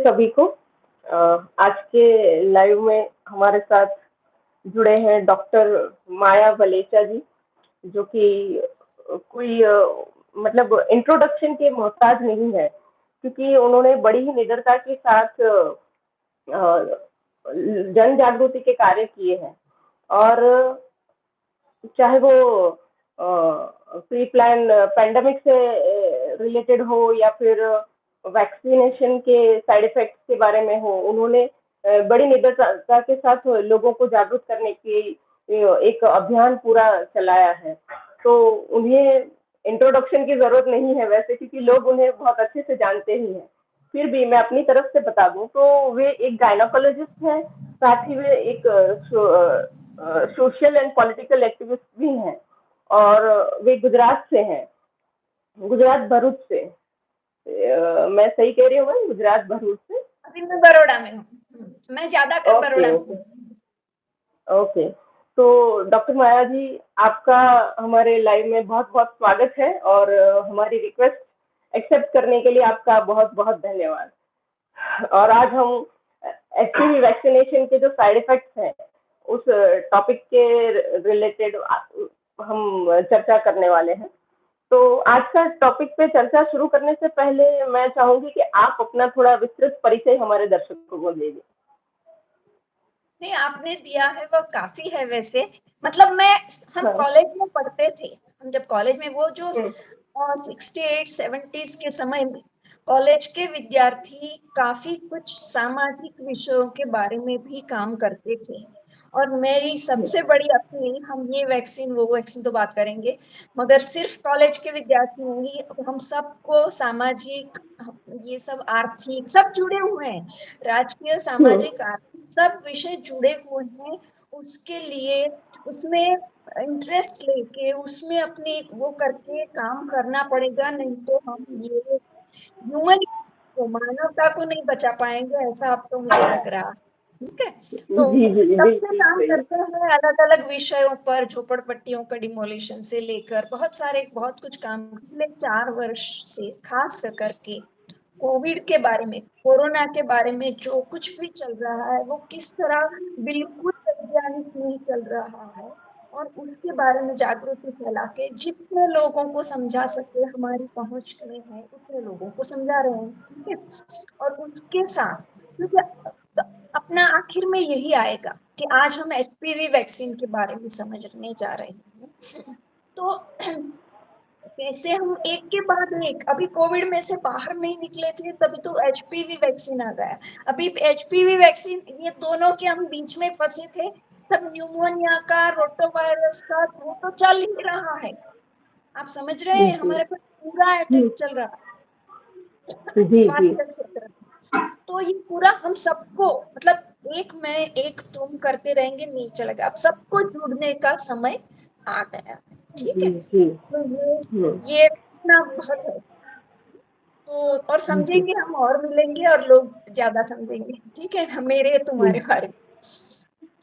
सभी को। आज के लाइव में हमारे साथ जुड़े हैं डॉक्टर माया वलेचा जी, जो कि कोई मतलब इंट्रोडक्शन के मोहताज नहीं है, क्योंकि उन्होंने बड़ी ही निडरता के साथ जन जागृति के कार्य किए हैं। और चाहे वो प्री प्लान पैंडेमिक से रिलेटेड हो या फिर वैक्सीनेशन के साइड इफेक्ट्स के बारे में हो, उन्होंने बड़ी निडरता के साथ लोगों को जागरूक करने की एक अभियान पूरा चलाया है। तो उन्हें इंट्रोडक्शन की जरूरत नहीं है वैसे, क्योंकि लोग उन्हें बहुत अच्छे से जानते ही हैं। फिर भी मैं अपनी तरफ से बता दूं तो वे एक गायनोकोलॉजिस्ट हैं, साथ ही वे एक सोशल एंड पॉलिटिकल एक्टिविस्ट भी हैं। और वे गुजरात से हैं, गुजरात भरूच से। मैं सही कह रही हूँ मैं, गुजरात भरूच से। अभी मैं बड़ौदा में हूँ। मैं ज्यादातर ओके बड़ौदा में ओके हूँ। ओके। तो डॉक्टर माया जी, आपका हमारे लाइव में बहुत बहुत स्वागत है, और हमारी रिक्वेस्ट एक्सेप्ट करने के लिए आपका बहुत बहुत धन्यवाद। और आज हम एचपीवी वैक्सीनेशन के जो साइड इफेक्ट्स हैं, उस टॉपिक के रिलेटेड हम चर्चा करने वाले हैं। तो आज का टॉपिक पे चर्चा शुरू करने से पहले मैं चाहूंगी कि आप अपना थोड़ा विस्तृत परिचय हमारे दर्शकों को दीजिए। नहीं, आपने दिया है वो काफी है वैसे। मतलब हम हाँ। कॉलेज में पढ़ते थे। हम जब कॉलेज में वो जो हम्म, 68 70s के समय में कॉलेज के विद्यार्थी काफी कुछ सामाजिक विषयों के बारे में भी काम करते थे। और मेरी हम्म, सबसे बड़ी अपील, हम ये वैक्सीन वो वैक्सीन तो बात करेंगे, मगर सिर्फ कॉलेज के विद्यार्थी नहीं, हम सबको सामाजिक, ये सब आर्थिक सब जुड़े हुए हैं। राजकीय, हम्म, सामाजिक, आर्थिक सब विषय जुड़े हुए हैं। उसके लिए उसमें इंटरेस्ट लेके उसमें अपनी वो करके काम करना पड़ेगा, नहीं तो हम ये ह्यूमन को, मानवता को नहीं बचा पाएंगे, ऐसा अब तो मुझे लग रहा है। ठीक है। तो जी जी, तब से बिल्कुल काम सही। करते हैं अलग अलग विषयों पर, झोपड़पट्टियों का डिमोलिशन से लेकर बहुत कुछ काम पिछले 4 वर्ष से खास करके कोविड के बारे में, कोरोना के बारे में जो कुछ भी चल रहा है वो किस तरह बिल्कुल वैज्ञानिक नहीं चल रहा है, और उसके बारे में जागृति फैला के जितने लोगों को समझा सके, हमारी पहुंच में है उतने लोगों को समझा रहे हैं। ठीक है। और उसके साथ, क्योंकि अपना आखिर में यही आएगा कि आज हम एचपीवी वैक्सीन के बारे में समझने जा रहे हैं। तो कैसे हम एक के बाद एक, अभी कोविड में से बाहर नहीं निकले थे तभी तो एचपीवी वैक्सीन आ गया। अभी एचपीवी वैक्सीन, ये दोनों के हम बीच में फंसे थे, तब न्यूमोनिया का, रोटावायरस का वो तो चल ही रहा है। आप समझ रहे हैं, जी हमारे पास पूरा जी अटैक चल रहा है जी जी। स्वास्थ्य क्षेत्र में। तो ये पूरा हम सबको, मतलब एक मैं एक तुम करते रहेंगे नहीं चलेगा, अब सबको जुड़ने का समय आ गया है। ठीक जी है। जी। तो हम्म, ये इतना बहुत है। तो और जी समझेंगे हम, और मिलेंगे और लोग ज्यादा समझेंगे। ठीक है, मेरे तुम्हारे बारे में।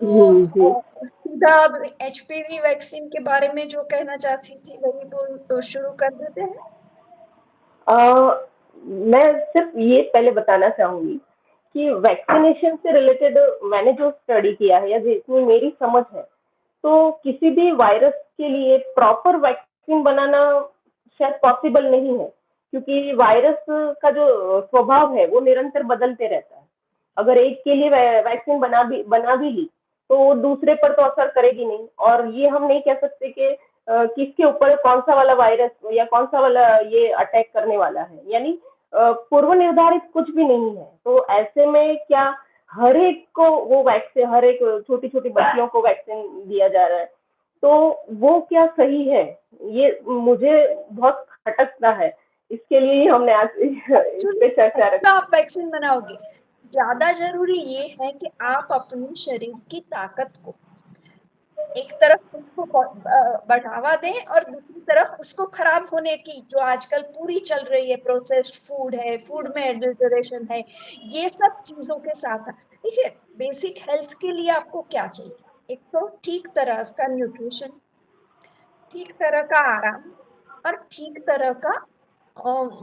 तो जी। सीधा अब एचपीवी वैक्सीन के बारे में जो कहना चाहती थी वही बोल, तो शुरू कर देते हैं। अ, मैं सिर्फ ये पहले बताना चाहूंगी कि वैक्सीनेशन से रिलेटेड मैंने जो स्टडी किया है या जितनी मेरी समझ है, तो किसी भी वायरस के लिए प्रॉपर वैक्सीन बनाना शायद पॉसिबल नहीं है, क्योंकि वायरस का जो स्वभाव है वो निरंतर बदलते रहता है। अगर एक के लिए वैक्सीन बना भी ली, तो वो दूसरे पर तो असर करेगी नहीं। और ये हम नहीं कह सकते कि किसके ऊपर कौन सा वाला वायरस या कौन सा वाला ये अटैक करने वाला है, यानी पूर्व निर्धारित कुछ भी नहीं है। तो ऐसे में क्या हर एक को वो वैक्सीन, हर एक छोटी छोटी बच्चियों को वैक्सीन दिया जा रहा है, तो वो क्या सही है? ये मुझे बहुत खटकता है। इसके लिए ही हमने आज इस एक्चुअली पे चर्चा रखी। आप वैक्सीन बनाओगे, ज्यादा जरूरी ये है कि आप अपने शरीर की ताकत को एक तरफ उसको बढ़ावा दें, और दूसरी तरफ उसको खराब होने की जो आजकल पूरी चल रही है, प्रोसेस्ड फूड है, फूड में एडल्टरेशन है, ये सब चीजों के साथ साथ देखिए, बेसिक हेल्थ के लिए आपको क्या चाहिए? एक तो ठीक तरह का न्यूट्रिशन, ठीक तरह का आराम, और ठीक तरह का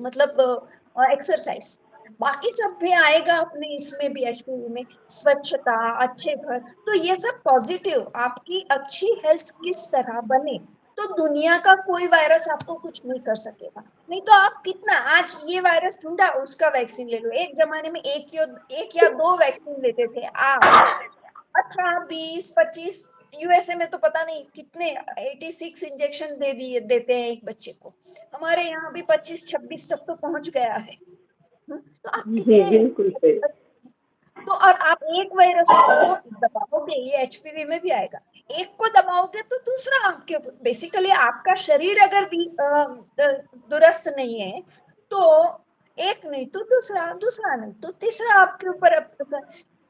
मतलब एक्सरसाइज। बाकी सब भी आएगा अपने इसमें भी, एचपीवी में स्वच्छता, अच्छे घर, तो ये सब पॉजिटिव, आपकी अच्छी हेल्थ किस तरह बने, तो दुनिया का कोई वायरस आपको कुछ नहीं कर सकेगा। नहीं तो आप कितना आज ये वायरस ढूंढा उसका वैक्सीन ले लो, एक जमाने में एक या दो वैक्सीन लेते थे, आज 18, 20, 25, यूएसए में तो पता नहीं कितने 86 इंजेक्शन दे दिए देते हैं एक बच्चे को, हमारे यहाँ भी 25, 26 तक तो पहुंच गया है। तो आप जी, कितने, बिल्कुल सही। तो और आप एक वायरस को दबाओगे, ये एचपीवी में भी आएगा, एक को दबाओगे तो दूसरा आपके, बेसिकली आपका शरीर अगर भी दुरुस्त नहीं है तो एक नहीं तो दूसरा, दूसरा नहीं तो तीसरा आपके ऊपर। अब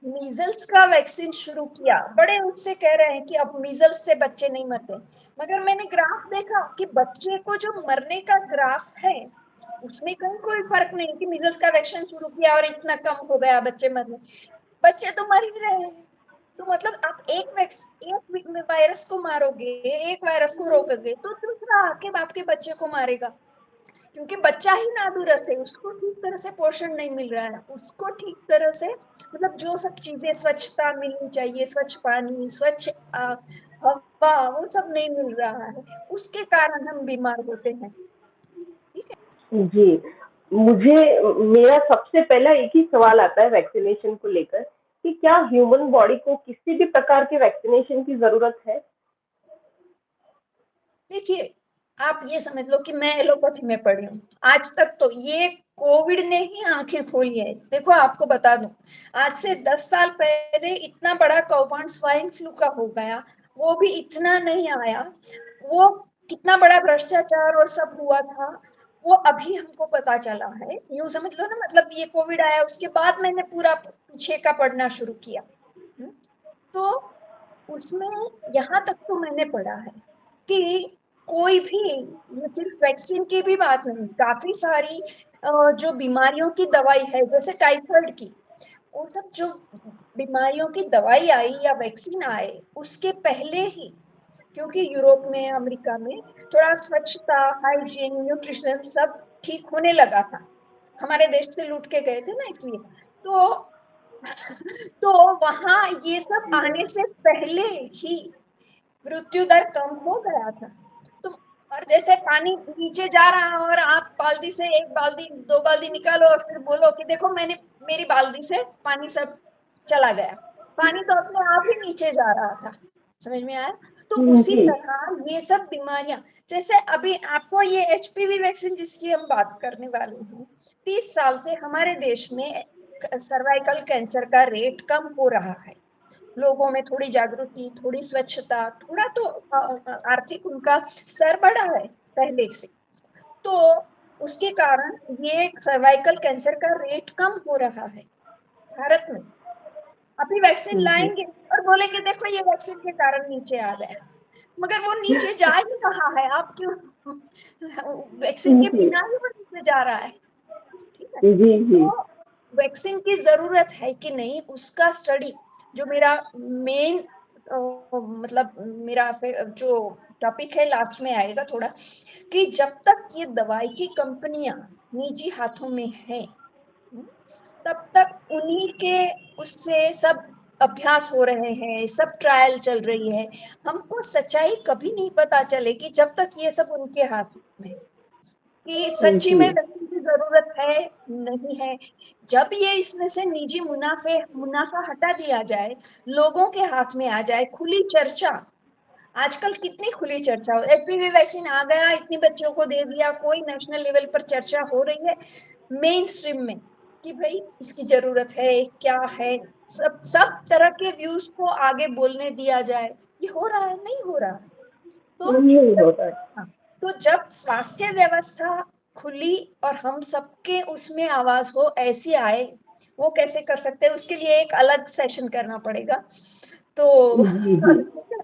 मीजल्स का वैक्सीन शुरू किया, बड़े उससे कह रहे हैं कि अब मीजल्स से बच्चे नहीं मरते, मगर मैंने ग्राफ देखा कि बच्चे को जो मरने का ग्राफ है उसमें कहीं कोई फर्क नहीं कि मीजल्स का वैक्सीन शुरू किया और इतना कम हो गया बच्चे मरने, बच्चे तो मर ही रहे हैं। तो मतलब आप एक वायरस को मारोगे, एक वायरस को रोकोगे तो दूसरा आके आपके बच्चे को मारेगा, क्योंकि बच्चा ही नादुरुस्त है, उसको ठीक तरह से पोषण नहीं मिल रहा है, उसको ठीक तरह से मतलब जो सब चीजें स्वच्छता मिलनी चाहिए, स्वच्छ पानी, स्वच्छ हवा, वो सब नहीं मिल रहा है, उसके कारण हम बीमार होते हैं। ठीक है। जी, मुझे मेरा सबसे पहला एक ही सवाल आता है वैक्सीनेशन को लेकर कि क्या ह्यूमन बॉडी को किसी भी प्रकार के वैक्सीनेशन की ज़रूरत है? देखिए, आप ये समझ लो कि मैं एलोपैथी में पढ़ी हूँ, आज तक तो ये कोविड ने ही आंखें खोली है। देखो आपको बता दूं, आज से 10 साल पहले इतना बड़ा कौवान स्वाइन फ्लू का हो गया, वो भी इतना नहीं आया, वो कितना बड़ा भ्रष्टाचार और सब हुआ था, वो अभी हमको पता चला है, यूं समझ लो ना, मतलब ये कोविड आया उसके बाद मैंने पूरा पीछे का पढ़ना शुरू किया। हम्म, तो उसमें यहाँ तक तो मैंने पढ़ा है कि कोई भी, ये सिर्फ वैक्सीन की भी बात नहीं, काफी सारी जो बीमारियों की दवाई है जैसे टाइफाइड की, वो सब जो बीमारियों की दवाई आई या वैक्सीन आए उसके पहले ही, क्योंकि यूरोप में, अमेरिका में थोड़ा स्वच्छता, हाइजीन, न्यूट्रिशन सब ठीक होने लगा था, हमारे देश से लूट के गए थे ना इसलिए, तो तो वहां ये सब आने से पहले ही मृत्यु दर कम हो गया था। तो और जैसे पानी नीचे जा रहा है और आप बाल्टी से एक बाल्टी दो बाल्टी निकालो और फिर बोलो कि देखो मैंने, मेरी बाल्टी से पानी सब चला गया, पानी तो अपने आप ही नीचे जा रहा था, समझ में आया। तो उसी जी, तरह ये सब बीमारियां, जैसे अभी आपको ये एचपीवी वैक्सीन जिसकी हम बात करने वाले हैं, 30 साल से हमारे देश में सर्वाइकल कैंसर का रेट कम हो रहा है, लोगों में थोड़ी जागृति, थोड़ी स्वच्छता, थोड़ा तो आर्थिक उनका स्तर बढ़ा है पहले से, तो उसके कारण ये सर्वाइकल कैंसर का रेट कम हो रहा है भारत में। अभी वैक्सीन जी, लाएंगे और बोलेंगे देखो ये वैक्सीन के कारण नीचे आ गया, मगर वो नीचे जा ही रहा है, आप क्यों वैक्सीन के जी, बिना ही वो नीचे जा रहा है। ठीक है। जी, जी, तो वैक्सीन की जरूरत है कि नहीं उसका स्टडी, जो मेरा मेन मतलब मेरा जो टॉपिक है लास्ट में आएगा थोड़ा, कि जब तक ये दवाई की कंपनियां निजी हाथों में है, तब तक उन्हीं के उससे सब अभ्यास हो रहे हैं, सब ट्रायल चल रही है, हमको सच्चाई कभी नहीं पता चलेगी जब तक ये सब उनके हाथ में है, कि सच्ची जी, में वैक्सीन की जरूरत है नहीं है। जब ये इसमें से निजी मुनाफा हटा दिया जाए, लोगों के हाथ में आ जाए, खुली चर्चा, आजकल कितनी खुली चर्चा हो, एचपीवी वैक्सीन आ गया, इतनी बच्चों को दे दिया, कोई नेशनल लेवल पर चर्चा हो रही है मेन स्ट्रीम में कि भाई इसकी जरूरत है क्या है, सब सब तरह के व्यूज को आगे बोलने दिया जाए, ये हो रहा है नहीं हो रहा है। तो नहीं जब, होता है। हाँ, तो जब स्वास्थ्य व्यवस्था खुली और हम सबके उसमें आवाज हो ऐसी आए, वो कैसे कर सकते हैं, उसके लिए एक अलग सेशन करना पड़ेगा। तो जी, जी, ठीक है।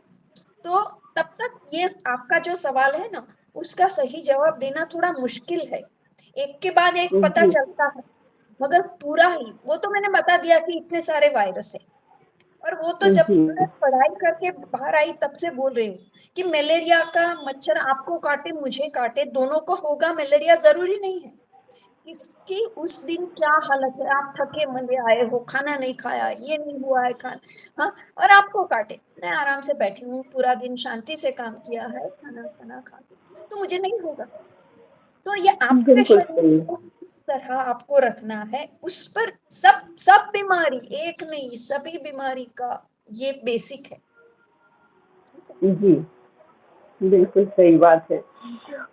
तो तब तक ये आपका जो सवाल है ना, उसका सही जवाब देना थोड़ा मुश्किल है, एक के बाद एक पता जी, चलता है, मगर पूरा ही वो तो मैंने बता दिया कि इतने सारे वायरस है, और वो तो जब जी, मैं पढ़ाई करके बाहर आई तब से बोल रही हूँ कि मलेरिया का मच्छर आपको काटे मुझे काटे दोनों को होगा मलेरिया, जरूरी नहीं है किसकी उस दिन क्या हालत है, आप थके मंदे आए हो, खाना नहीं खाया, ये नहीं हुआ है खाना, हाँ, और आपको काटे। मैं आराम से बैठी हूँ, पूरा दिन शांति से काम किया है, खाना खाना खा के, तो मुझे नहीं होगा। तो ये आपके बिल्कुल शरीर सही। को किस तरह आपको रखना है, उस पर सब सब बीमारी, एक नहीं सभी बीमारी का ये बेसिक है। ठीक है। जी, बिल्कुल सही बात है।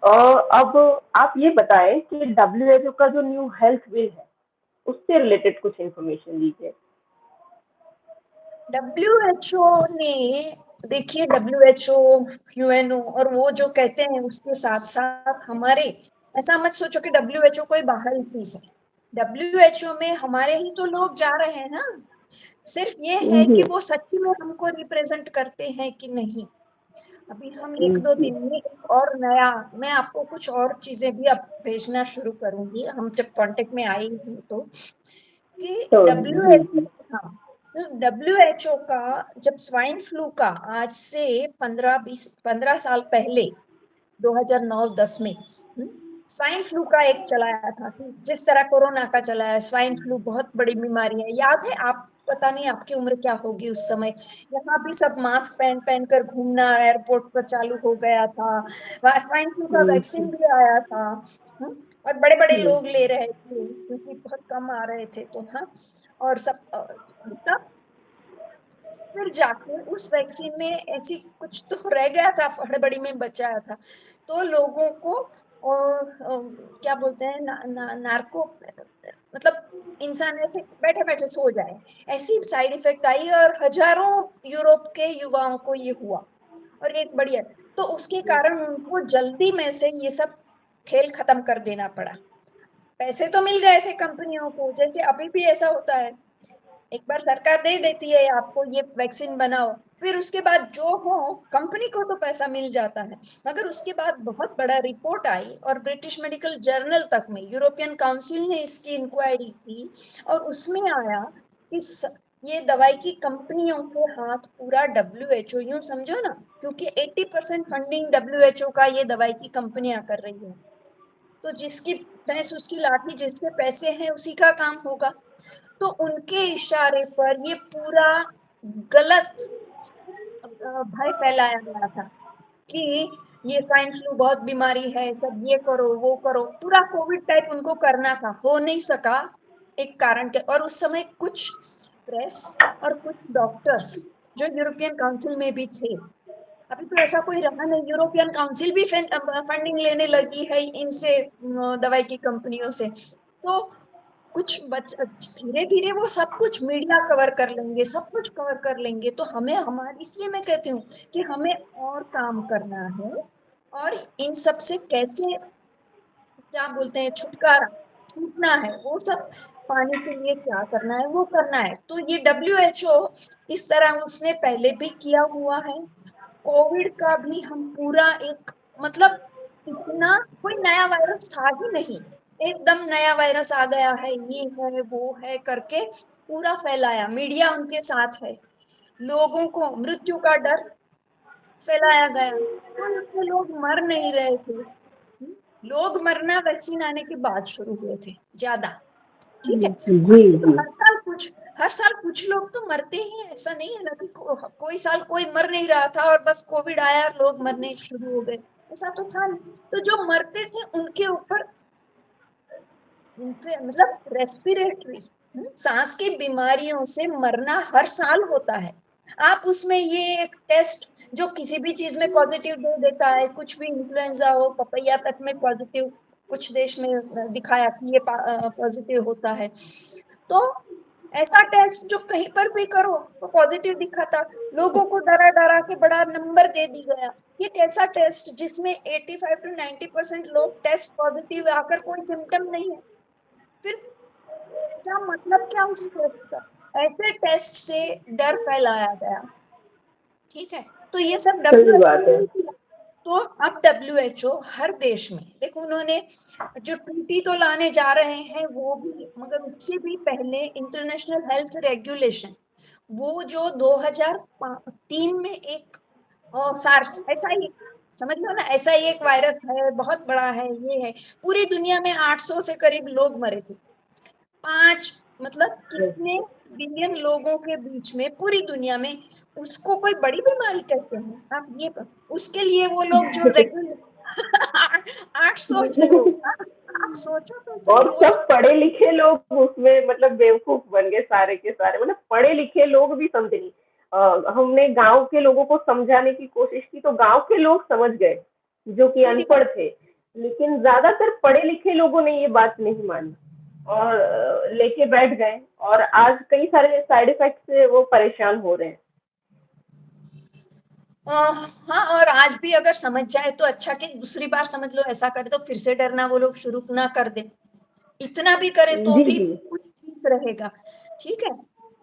अब आप ये बताएं कि डब्ल्यूएचओ का जो न्यू हेल्थ बिल है, उससे रिलेटेड कुछ इन्फॉर्मेशन दीजिए। डब्ल्यूएचओ ने, देखिए डब्ल्यूएचओ, यूएनओ और वो जो कहते हैं उसके साथ साथ हमारे, ऐसा मत सोचो कि डब्ल्यूएचओ कोई बाहरी चीज है। डब्ल्यूएचओ में हमारे ही तो लोग जा रहे हैं ना, सिर्फ ये है जी, कि वो सच्ची में हमको रिप्रेजेंट करते हैं कि नहीं। अभी हम एक दो जी, दिन में एक और नया, मैं आपको कुछ और चीजें भी अब भेजना शुरू करूंगी, हम जब कांटेक्ट में आई हूँ तो, कि तो डब्ल्यू जी, एच जी, हाँ, तो डब्ल्यू एच ओ का जब स्वाइन फ्लू का, आज से 15 साल पहले, 2009-10 में, स्वाइन फ्लू का एक चलाया था कि जिस तरह कोरोना का चलाया, स्वाइन फ्लू बहुत बड़ी बीमारी है, याद है आप? पता नहीं आपकी उम्र क्या होगी उस समय, यहाँ भी सब मास्क पहन पहन कर घूमना एयरपोर्ट पर चालू हो गया था, स्वाइन फ्लू का वैक्सीन जी, भी आया था। हम्म, और बड़े बड़े जी, लोग ले रहे थे क्योंकि बहुत कम आ रहे थे, तो हाँ, और सब तब फिर जाके उस वैक्सीन में ऐसी कुछ तो रह गया था, हड़बड़ी में बचाया था, तो लोगों को क्या बोलते हैं नार्को, मतलब इंसान ऐसे बैठे बैठे सो जाए, ऐसी साइड इफेक्ट आई और हजारों यूरोप के युवाओं को ये हुआ। और एक बढ़िया, तो उसके कारण उनको जल्दी में से ये सब खेल खत्म कर देना पड़ा। पैसे तो मिल गए थे कंपनियों को, जैसे अभी भी ऐसा होता है, एक बार सरकार दे देती है आपको ये वैक्सीन बनाओ, फिर उसके बाद जो हो, कंपनी को तो पैसा मिल जाता है, मगर उसके बाद बहुत बड़ा रिपोर्ट आई और ब्रिटिश मेडिकल जर्नल तक में यूरोपियन काउंसिल ने इसकी इंक्वायरी की, और उसमें आया कि ये दवाई की कंपनियों के हाथ पूरा डब्ल्यूएचओ, यूं समझो ना, क्योंकि 80% फंडिंग डब्ल्यूएचओ का ये दवाई की कंपनियां कर रही है, तो जिसकी भैंस उसकी लाठी, जिसके पैसे हैं उसी का काम होगा। तो उनके इशारे पर ये पूरा गलत भय फैलाया गया था कि ये स्वाइन फ्लू बहुत बीमारी है, सब ये करो वो करो, पूरा कोविड टाइप उनको करना था, हो नहीं सका एक कारण के। और उस समय कुछ प्रेस और कुछ डॉक्टर्स जो यूरोपियन काउंसिल में भी थे, अभी तो ऐसा कोई रहा नहीं, यूरोपियन काउंसिल भी फंडिंग लेने लगी है इनसे, दवाई की कंपनियों से, तो कुछ बच धीरे धीरे वो सब कुछ मीडिया कवर कर लेंगे, सब कुछ कवर कर लेंगे, तो हमें हमारी, इसलिए मैं कहती हूँ कि हमें और काम करना है, और इन सब से कैसे, क्या बोलते हैं, छुटकारा छूटना है, वो सब पाने के लिए क्या करना है वो करना है। तो ये डब्ल्यूएचओ इस तरह उसने पहले भी किया हुआ है, कोविड का भी हम पूरा एक, मतलब इतना कोई नया वायरस था ही नहीं, एकदम नया वायरस आ गया है, ये है वो है करके पूरा फैलाया, मीडिया उनके साथ है, लोगों को मृत्यु का डर फैलाया गया, कोई उससे लोग मर नहीं रहे थे। लोग मरना वैक्सीन आने के बाद शुरू हुए थे ज्यादा। ठीक है, जी, बाकी तो जी, हर साल कुछ लोग तो मरते ही हैं, ऐसा नहीं है ना कि कोई साल कोई मर नहीं रहा था और बस कोविड आया और लोग मरने शुरू हो गए, ऐसा तो था नहीं। तो जो मरते थे उनके ऊपर मतलब रेस्पिरेटरी, सांस की बीमारियों से मरना हर साल होता है। आप उसमें ये एक टेस्ट जो किसी भी चीज में पॉजिटिव दे देता है, कुछ भी इन्फ्लुएंजा हो, पपैया तक में पॉजिटिव, कुछ देश में दिखाया कि ये पॉजिटिव होता है, तो ऐसा टेस्ट जो कहीं पर भी करो तो पॉजिटिव दिखाता, लोगों को डरा डरा के बड़ा नंबर दे दी गया। ये कैसा टेस्ट जिसमें 85 to 90% लोग टेस्ट पॉजिटिव आकर कोई सिम्टम नहीं है, फिर क्या मतलब, क्या उस टेस्ट का, ऐसे टेस्ट से डर फैलाया गया। ठीक है, तो ये सब सही डब्ल्यूएचओ बात है। ने किया। तो अब डब्ल्यूएचओ हर देश में, देखो उन्होंने जो ट्रीटी तो लाने जा रहे हैं वो भी, मगर उससे भी पहले इंटरनेशनल हेल्थ रेगुलेशन, वो जो 2003 में एक सार्स, ऐसा ही समझ लो ना, ऐसा ही एक वायरस है, बहुत बड़ा है, ये है। पूरी दुनिया में 800 से करीब लोग मरे थे। 5 मतलब कितने बिलियन लोगों के बीच में पूरी दुनिया में उसको कोई बड़ी बीमारी कहते हैं? आप ये उसके लिए वो लोग जो रेगुलर 800 लोग, आप सोचो तो सही और रोज। सब पढ़े लिखे लोग उसमें मतलब बेवकूफ बन गए सारे के सारे, मतलब पढ़े लिखे लोग भी समझे नहीं। हमने गांव के लोगों को समझाने की कोशिश की तो गांव के लोग समझ गए जो कि सीधी अनपढ़ बात। थे, लेकिन ज्यादातर पढ़े लिखे लोगों ने ये बात नहीं मानी और लेके बैठ गए, और आज कई सारे साइड इफेक्ट से वो परेशान हो रहे हैं। हाँ, और आज भी अगर समझ जाए तो अच्छा, कि दूसरी बार समझ लो ऐसा करे तो फिर से डरना वो लोग शुरू ना कर दे। इतना भी करे तो जी भी जी। कुछ ठीक रहेगा। ठीक है।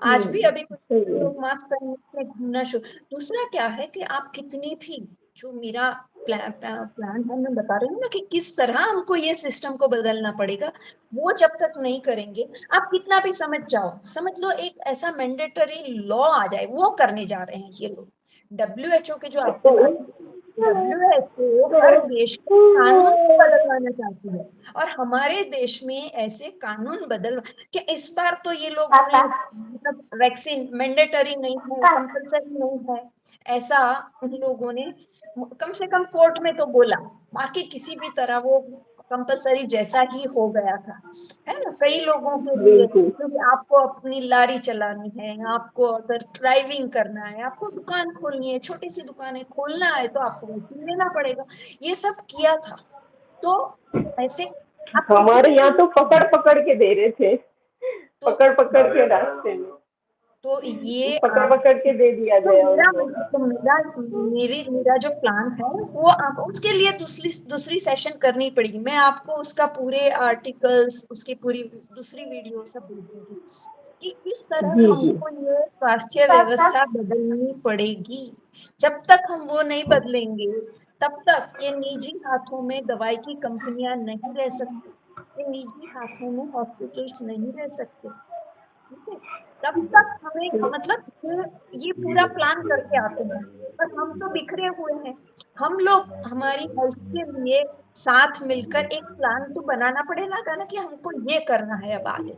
आज भी अभी कुछ सही है। लोग मास्क पहन के घूमना शुरू। दूसरा क्या है कि आप कितनी भी, जो मेरा प्लान है, मैं बता रही हूँ ना कि किस तरह हमको ये सिस्टम को बदलना पड़ेगा, वो जब तक नहीं करेंगे, आप कितना भी समझ जाओ, समझ लो एक ऐसा मैंडेटरी लॉ आ जाए, वो करने जा रहे हैं ये लोग। डब्ल्यूएचओ के जो आपने तो बात की, डब्ल्यूएचओ हर देश के कानून को बदलवाना चाहती है। और हमारे देश में ऐसे कानून बदल कि इस बार तो ये लोगों ने मतलब वैक्सीन मैंडेटरी नहीं है, कंपलसरी नहीं है, ऐसा उन लोगों ने कम से कम कोर्ट में तो बोला। बाकी किसी भी तरह वो कंपलसरी जैसा ही हो गया था, है ना, कई लोगों के लिए। बिल्कुल। क्योंकि आपको अपनी लारी चलानी है, आपको अगर ड्राइविंग करना है, आपको दुकान खोलनी है, छोटी सी दुकानें खोलना है, तो आपको वैक्सीन लेना पड़ेगा। ये सब किया था। तो ऐसे आप किसी हमारे भी यहाँ तो चीज, पकड़ पकड़ के दे रहे थे, तो पकड़ पकड़ के रास्ते में, तो ये पकड़ आप, पकड़ के दे दिया तो गया मेरा उनको। तो मेरा मेरा जो प्लान है वो, आप उसके लिए दूसरी दूसरी सेशन करनी पड़ेगी। मैं आपको उसका पूरे आर्टिकल्स, उसकी पूरी दूसरी वीडियो सब भेज दूंगी कि किस तरह जी जी। हमको ये स्वास्थ्य व्यवस्था बदलनी पड़ेगी। जब तक हम वो नहीं बदलेंगे, तब तक ये निजी हाथों में दवाई की कंपनियां नहीं रह सकती, ये निजी हाथों में हॉस्पिटल्स नहीं रह सकते। ठीक है। तब तक हमें मतलब ये पूरा प्लान करके आते हैं, पर हम तो बिखरे हुए हैं। हम लोग हमारी हेल्थ के लिए साथ मिलकर एक प्लान तो बनाना पड़ेगा ना, कि हमको ये करना है अब आगे।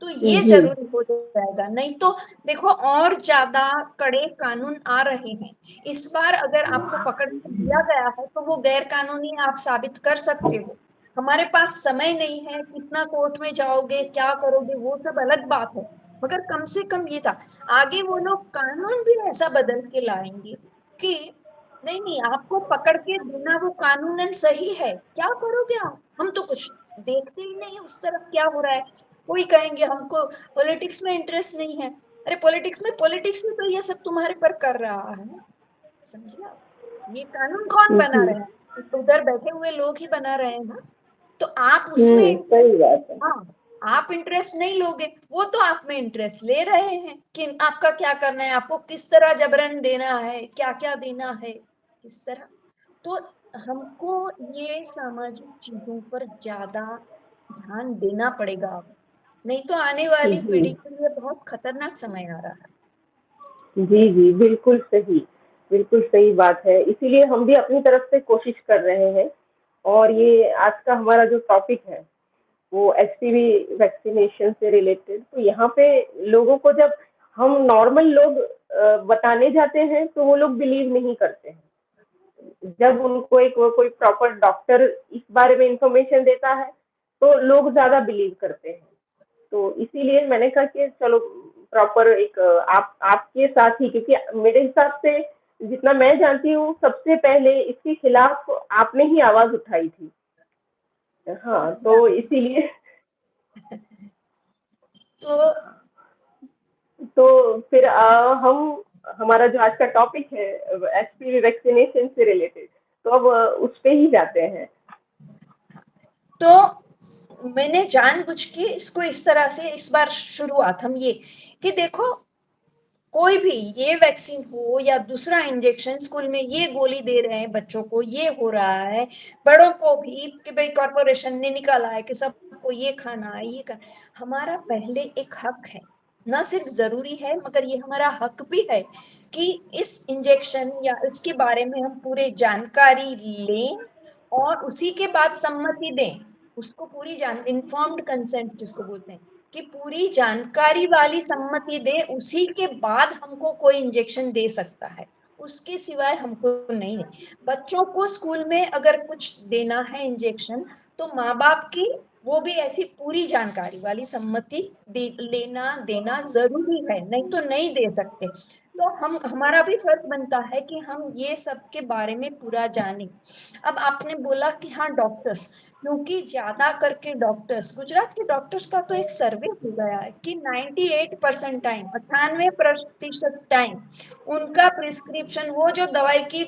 तो ये जी जरूरी हो जाएगा, नहीं तो देखो और ज्यादा कड़े कानून आ रहे हैं। इस बार अगर आपको पकड़ के लिया गया है तो वो गैर कानूनी आप साबित कर सकते हो। हमारे पास समय नहीं है, कितना कोर्ट में जाओगे, क्या करोगे, वो सब अलग बात है। मगर कम से कम ये था, आगे वो लोग कानून भी ऐसा बदल के लाएंगे कि नहीं नहीं, आपको पकड़ के देना वो कानूनन सही है, क्या करोगे आप, हम तो कुछ देखते ही नहीं उस तरफ क्या हो रहा है। कोई कहेंगे हमको पॉलिटिक्स में इंटरेस्ट नहीं है। अरे पॉलिटिक्स में तो ये सब तुम्हारे पर कर रहा है ना। समझे आप? ये कानून कौन बना जी। रहा है? तो उधर बैठे हुए लोग ही बना रहे हैं ना। तो आप उसमें इंटरेस्ट, सही बात है। हाँ, आप इंटरेस्ट नहीं लोगे, वो तो आप में इंटरेस्ट ले रहे हैं कि आपका क्या करना है, आपको किस तरह जबरन देना है, क्या क्या देना है, किस तरह। तो हमको ये सामाजिक चीजों पर ज्यादा ध्यान देना पड़ेगा अब, नहीं तो आने वाली जी पीढ़ी के लिए बहुत खतरनाक समय आ रहा जी। जी बिल्कुल सही, बिल्कुल सही बात है, इसीलिए हम भी अपनी तरफ से कोशिश कर रहे हैं। और ये आज का हमारा जो टॉपिक है वो एचपीवी वैक्सीनेशन से रिलेटेड, तो यहाँ पे लोगों को जब हम नॉर्मल लोग बताने जाते हैं तो वो लोग बिलीव नहीं करते हैं। जब उनको एक वो कोई प्रॉपर डॉक्टर इस बारे में इंफॉर्मेशन देता है तो लोग ज्यादा बिलीव करते हैं। तो इसीलिए मैंने कहा कि चलो प्रॉपर एक आप आपके साथ ही, क्योंकि मेरे हिसाब से जितना मैं जानती हूँ सबसे पहले इसके खिलाफ आपने ही आवाज उठाई थी। हाँ है। तो इसीलिए, तो तो फिर हम हमारा जो आज का टॉपिक है एचपीवी वैक्सीनेशन से रिलेटेड, तो अब उस पे ही जाते हैं। तो मैंने जानबूझ के इसको इस तरह से इस बार शुरुआत हम ये, कि देखो कोई भी ये वैक्सीन हो या दूसरा इंजेक्शन, स्कूल में ये गोली दे रहे हैं बच्चों को, ये हो रहा है, बड़ों को भी कि भाई कॉरपोरेशन ने निकाला है कि सबको ये खाना है, ये खाना, हमारा पहले एक हक है। ना सिर्फ जरूरी है मगर ये हमारा हक भी है कि इस इंजेक्शन या इसके बारे में हम पूरे जानकारी लें और उसी के बाद सम्मति दें। उसको पूरी जान इन्फॉर्म्ड कंसेंट जिसको बोलते हैं, कि पूरी जानकारी वाली सम्मति दे, उसी के बाद हमको कोई इंजेक्शन दे सकता है, उसके सिवाय हमको नहीं दे। बच्चों को स्कूल में अगर कुछ देना है इंजेक्शन, तो माँ बाप की वो भी ऐसी पूरी जानकारी वाली सम्मति लेना देना जरूरी है, नहीं तो नहीं दे सकते। तो हम हमारा भी फर्ज बनता है कि हम ये सब के बारे में पूरा जानें। अब आपने बोला कि हाँ डॉक्टर्स, क्योंकि ज्यादा करके डॉक्टर्स, गुजरात के डॉक्टर्स का तो एक सर्वे हो गया है कि 98% टाइम, 98% टाइम उनका प्रिस्क्रिप्शन, वो जो दवाई की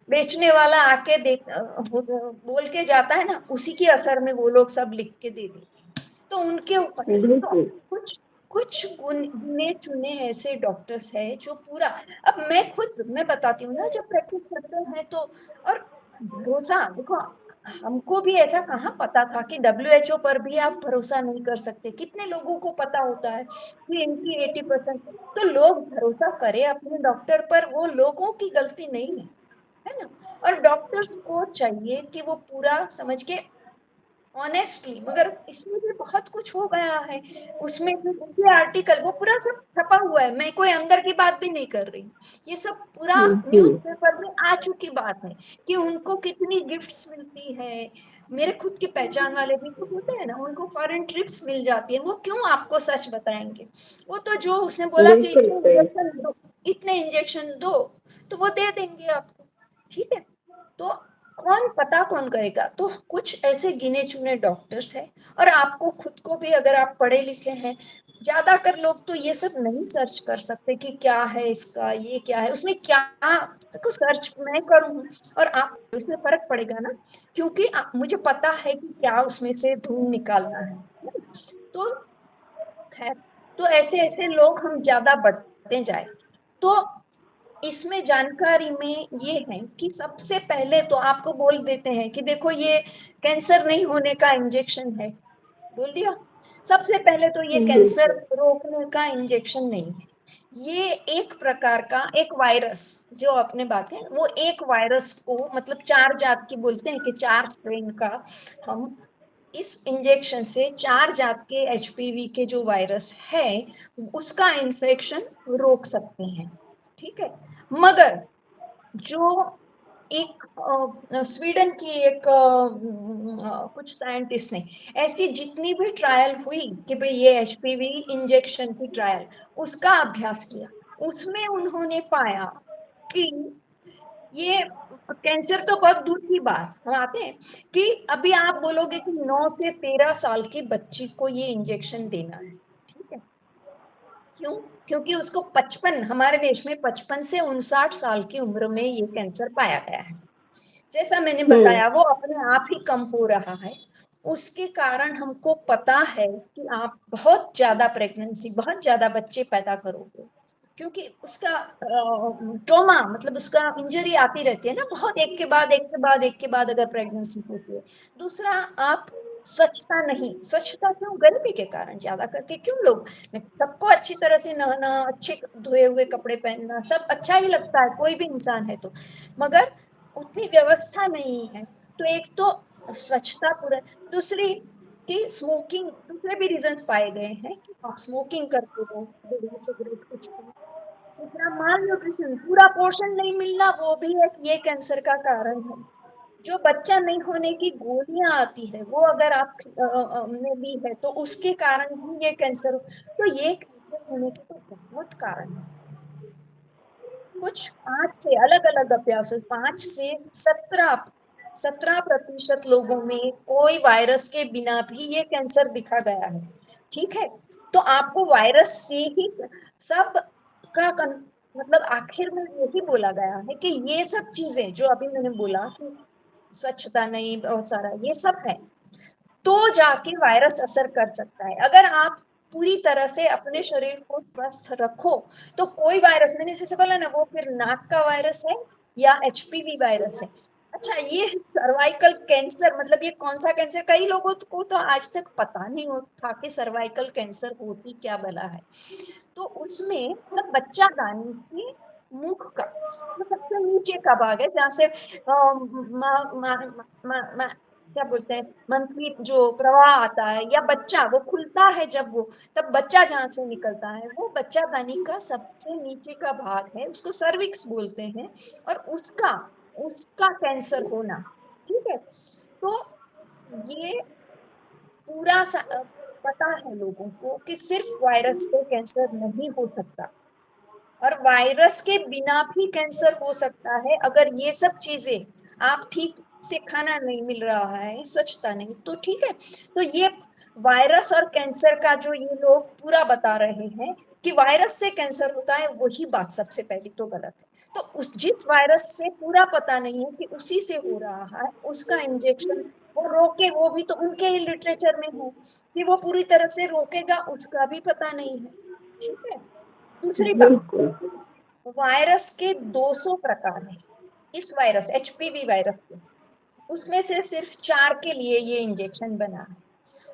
बेचने वाला आके बोल के जाता है ना, उसी के असर में वो लोग सब लिख के दे देते हैं। तो उनके ऊपर तो बिल्कुल। कुछ कुछ गिने चुने ऐसे डॉक्टर्स है जो पूरा, अब मैं बताती हूँ ना, जब प्रैक्टिस करते हैं तो, और भरोसा देखो, हमको भी ऐसा कहाँ पता था कि WHO पर भी आप भरोसा नहीं कर सकते। कितने लोगों को पता होता है कि इनकी 80%, तो लोग भरोसा करें अपने डॉक्टर पर, वो लोगों की गलती नहीं है ना। और डॉक्टर्स को चाहिए कि वो पूरा समझ के ऑनेस्टली, मगर इसमें भी बहुत कुछ हो गया है। उसमें भी उनके आर्टिकल वो पूरा सब छपा हुआ है, मैं कोई अंदर की बात भी नहीं कर रही, ये सब पूरा जी। न्यूज़पेपर में आ चुकी बात है कि उनको कितनी गिफ्ट्स मिलती है। मेरे खुद की पहचान वाले भी तो होते हैं ना, उनको फॉरेन ट्रिप्स मिल जाती है, वो क्यों आपको सच बताएंगे? वो तो जो उसने बोला कि बिल्कुल सही। इतने इंजेक्शन दो, तो वो दे देंगे आपको, ठीक है। तो कौन करेगा? तो कुछ ऐसे गिने चुने डॉक्टर्स हैं। और आपको खुद को भी, अगर आप पढ़े लिखे हैं, ज्यादातर लोग तो ये सब नहीं सर्च कर सकते कि क्या है इसका, ये क्या है, उसमें क्या, देखो सर्च मैं करूँ और आप, उसमें फर्क पड़ेगा ना, क्योंकि मुझे पता है कि क्या उसमें से ढूंढ निकालना है। तो खैर, तो ऐसे ऐसे लोग हम ज्यादा बढ़ते जाए, तो इसमें जानकारी में ये है कि सबसे पहले तो आपको बोल देते हैं कि देखो ये कैंसर नहीं होने का इंजेक्शन है, बोल दिया। सबसे पहले तो ये कैंसर बिल्कुल। रोकने का इंजेक्शन नहीं है। ये एक प्रकार का एक वायरस, जो अपने बात है, वो एक वायरस को, मतलब चार जात की बोलते हैं कि चार स्ट्रेन का, हम इस इंजेक्शन से चार जात के HPV के जो वायरस है उसका इन्फेक्शन रोक सकते हैं, ठीक है। मगर जो एक स्वीडन की एक कुछ साइंटिस्ट ने ऐसी जितनी भी ट्रायल हुई कि भाई ये HPV इंजेक्शन की ट्रायल, उसका अभ्यास किया, उसमें उन्होंने पाया कि ये कैंसर तो बहुत दूर की बात, हम आते हैं कि अभी आप बोलोगे कि 9 से 13 साल की बच्ची को ये इंजेक्शन देना है, ठीक है। क्यों? क्योंकि उसको 55, हमारे देश में 55 से 59 साल की उम्र में ये कैंसर पाया गया है। जैसा मैंने हम्म। बताया, वो अपने आप ही कम हो रहा है। उसके कारण हमको पता है कि आप बहुत ज्यादा प्रेगनेंसी, बहुत ज्यादा बच्चे पैदा करोगे, क्योंकि उसका ट्रॉमा, मतलब उसका इंजरी आती रहती है ना, बहुत एक के बाद एक के बाद एक के बाद, अगर प्रेगनेंसी होती है। दूसरा, आप स्वच्छता नहीं, स्वच्छता क्यों? गर्मी के कारण ज्यादा करके क्यों लोग, सबको अच्छी तरह से नहाना, अच्छे धोए हुए कपड़े पहनना सब अच्छा ही लगता है, कोई भी इंसान है तो, मगर उतनी व्यवस्था नहीं है। तो एक तो स्वच्छता पूरा, दूसरी कि स्मोकिंग, दूसरे भी रीजंस पाए गए हैं कि आप स्मोकिंग करते हो, बीड़ी सिगरेट कुछ भी। तीसरा, माल न्यूट्रिशन, पूरा पोषण नहीं मिलना, वो भी एक ये कैंसर का कारण है। जो बच्चा नहीं होने की गोलियां आती है, वो अगर आप में भी है तो उसके कारण भी ये कैंसर, तो ये कैंसर होने के तो बहुत कारण है। कुछ 5 से अलग अलग अभ्यास, 5 से 17 प्रतिशत लोगों में कोई वायरस के बिना भी ये कैंसर दिखा गया है, ठीक है। तो आपको वायरस से ही सब का मतलब आखिर में यही बोला गया है कि ये सब चीजें जो अभी मैंने बोला कि स्वच्छता नहीं, बहुत सारा ये सब है, तो जाके वायरस असर कर सकता है। अगर आप पूरी तरह से अपने शरीर को स्वस्थ रखो, तो कोई वायरस, मैंने जैसे बोला ना, वो फिर नाक का वायरस है या HPV वायरस है, अच्छा, ये सर्वाइकल कैंसर मतलब ये कौन सा कैंसर, कई लोगों को तो आज तक पता नहीं था कि सर्वाइकल कैंसर होती क्या भला है। तो उसमें मतलब बच्चादानी के मुख का जो सबसे नीचे का भाग है जहाँ से क्या बोलते हैं मंथली जो प्रवाह आता है या बच्चा वो खुलता है, जब वो तब बच्चा जहाँ से निकलता है वो बच्चादानी का सबसे नीचे का भाग है, उसको सर्विक्स बोलते हैं। और उसका उसका कैंसर होना, ठीक है। तो ये पूरा पता है लोगों को कि सिर्फ वायरस से कैंसर नहीं हो सकता, और वायरस के बिना भी कैंसर हो सकता है अगर ये सब चीजें आप ठीक से खाना नहीं मिल रहा है, स्वच्छता नहीं, तो ठीक है। तो ये वायरस और कैंसर का जो ये लोग पूरा बता रहे हैं कि वायरस से कैंसर होता है, वही बात सबसे पहली तो गलत है। तो उस जिस वायरस से पूरा पता नहीं है कि उसी से हो रहा है, उसका इंजेक्शन वो रोके, वो भी तो उनके ही लिटरेचर में है कि वो पूरी तरह से रोकेगा, उसका भी पता नहीं है, ठीक है। दूसरी बात, बिल्कुल। वायरस के 200 प्रकार हैं। इस वायरस एचपीवी वायरस के, उसमें से सिर्फ 4 के लिए ये इंजेक्शन बना है।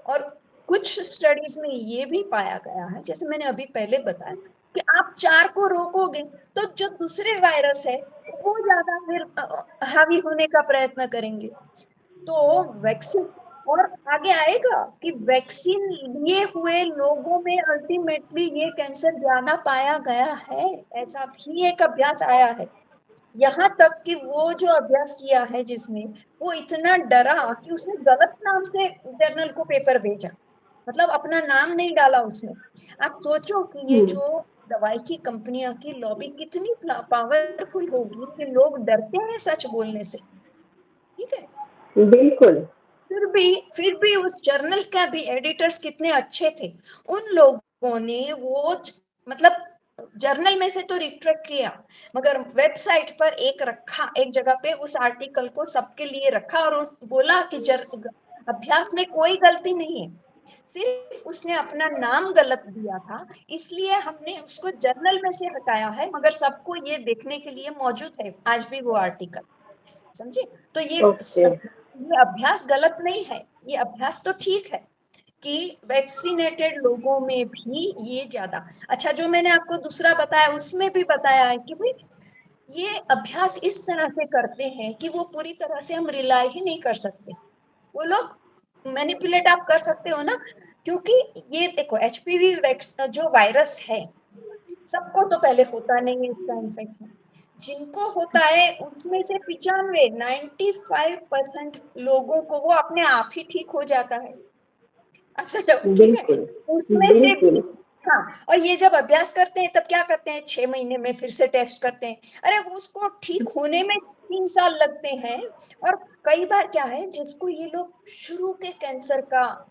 और कुछ स्टडीज में ये भी पाया गया है, जैसे मैंने अभी पहले बताया, कि आप 4 को रोकोगे तो जो दूसरे वायरस है वो ज्यादा फिर हावी होने का प्रयत्न करेंगे। तो वैक्सीन, और आगे आएगा कि वैक्सीन लिए हुए लोगों में अल्टीमेटली ये कैंसर ज्यादा पाया गया है, ऐसा भी एक अभ्यास आया है। यहाँ तक कि वो जो अभ्यास किया है जिसने, वो इतना डरा कि उसने गलत नाम से जर्नल को पेपर भेजा, मतलब अपना नाम नहीं डाला उसमें। आप सोचो कि ये हम्म, जो दवाई की कंपनियां की लॉबी कितनी पावरफुल होगी कि लोग डरते हैं सच बोलने से, ठीक है। बिल्कुल। फिर भी उस जर्नल का भी एडिटर्स कितने अच्छे थे, उन लोगों ने वो मतलब जर्नल में से तो रिट्रैक्ट किया, मगर वेबसाइट पर एक रखा, एक जगह पे उस आर्टिकल को सबके लिए रखा और बोला कि अभ्यास में कोई गलती नहीं है, सिर्फ उसने अपना नाम गलत दिया था, इसलिए हमने उसको जर्नल में से हटाया है, मगर सबको ये देखने के लिए मौजूद है आज भी वो आर्टिकल, समझे। तो ओके। ये अभ्यास गलत नहीं है, ये अभ्यास तो ठीक है कि वैक्सीनेटेड लोगों में भी ये ज्यादा। अच्छा, जो मैंने आपको दूसरा बताया उसमें भी बताया है कि भाई ये अभ्यास इस तरह से करते हैं कि वो पूरी तरह से हम रिलाई ही नहीं कर सकते, वो लोग मैनिपुलेट आप कर सकते हो ना, क्योंकि ये देखो एचपीवी जो वायरस है सबको तो पहले होता नहीं है इसका इन्फेक्शन, जिनको होता है उसमें से 95% लोगों को वो अपने आप ही ठीक हो जाता है। अच्छा, चलो ठीक है। बिल्कुल। उसमें से भी, बिल्कुल। हाँ, और ये जब अभ्यास करते हैं तब क्या करते हैं, 6 महीने में फिर से टेस्ट करते हैं, अरे वो उसको ठीक होने में 3 साल लगते हैं। और कई बार क्या है, जिसको ये लोग शुरू के कैंसर का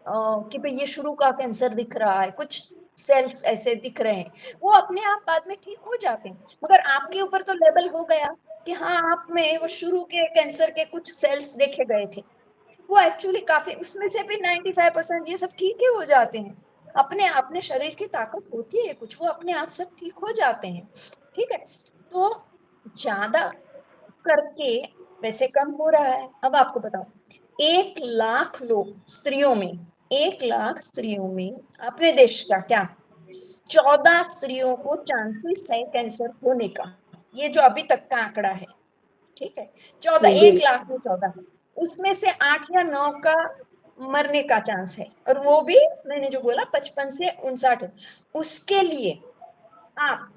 कि भाई ये शुरू का कैंसर दिख रहा है, कुछ सेल्स ऐसे दिख रहे हैं, वो अपने आप बाद में ठीक हो जाते हैं, मगर आपके ऊपर तो लेबल हो गया कि हाँ आप में वो शुरू के कैंसर के कुछ सेल्स देखे गए थे, वो एक्चुअली काफी उसमें से भी 95% ये सब ठीक ही हो जाते हैं, अपने अपने शरीर की ताकत होती है कुछ, वो अपने आप सब ठीक हो जाते हैं, ठीक है। तो ज्यादा करके वैसे कम हो रहा है। अब आपको बताओ, 1 लाख लोग स्त्रियों में, 1 लाख स्त्रियों में अपने देश का क्या, 14 स्त्रियों को चांसेस है कैंसर होने का, ये जो अभी तक का आंकड़ा है, ठीक है। 14, एक बिल्कुल। लाख में 14, उसमें से 8 या 9 का मरने का चांस है, और वो भी मैंने जो बोला 55 से 59, उसके लिए आप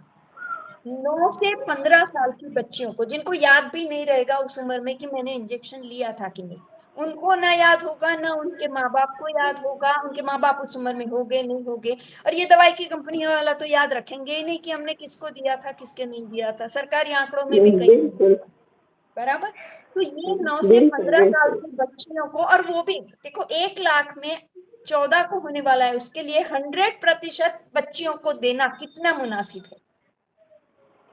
9 से 15 साल की बच्चियों को, जिनको याद भी नहीं रहेगा उस उम्र में कि मैंने इंजेक्शन लिया था कि नहीं, उनको ना याद होगा, ना उनके माँ बाप को याद होगा, उनके माँ बाप उस उम्र में हो गए नहीं हो गए, और ये दवाई की कंपनी वाला तो याद रखेंगे ही नहीं कि हमने किसको दिया था किसके नहीं दिया था, सरकारी आंकड़ों में भी कहीं नहीं बिल्कुल। होगा, बराबर। तो ये नौ से बिल्कुल। पंद्रह साल बिल्कुल की बच्चियों को, और वो भी देखो 1 लाख में 14 को होने वाला है, उसके लिए 100% बच्चियों को देना कितना मुनासिब है,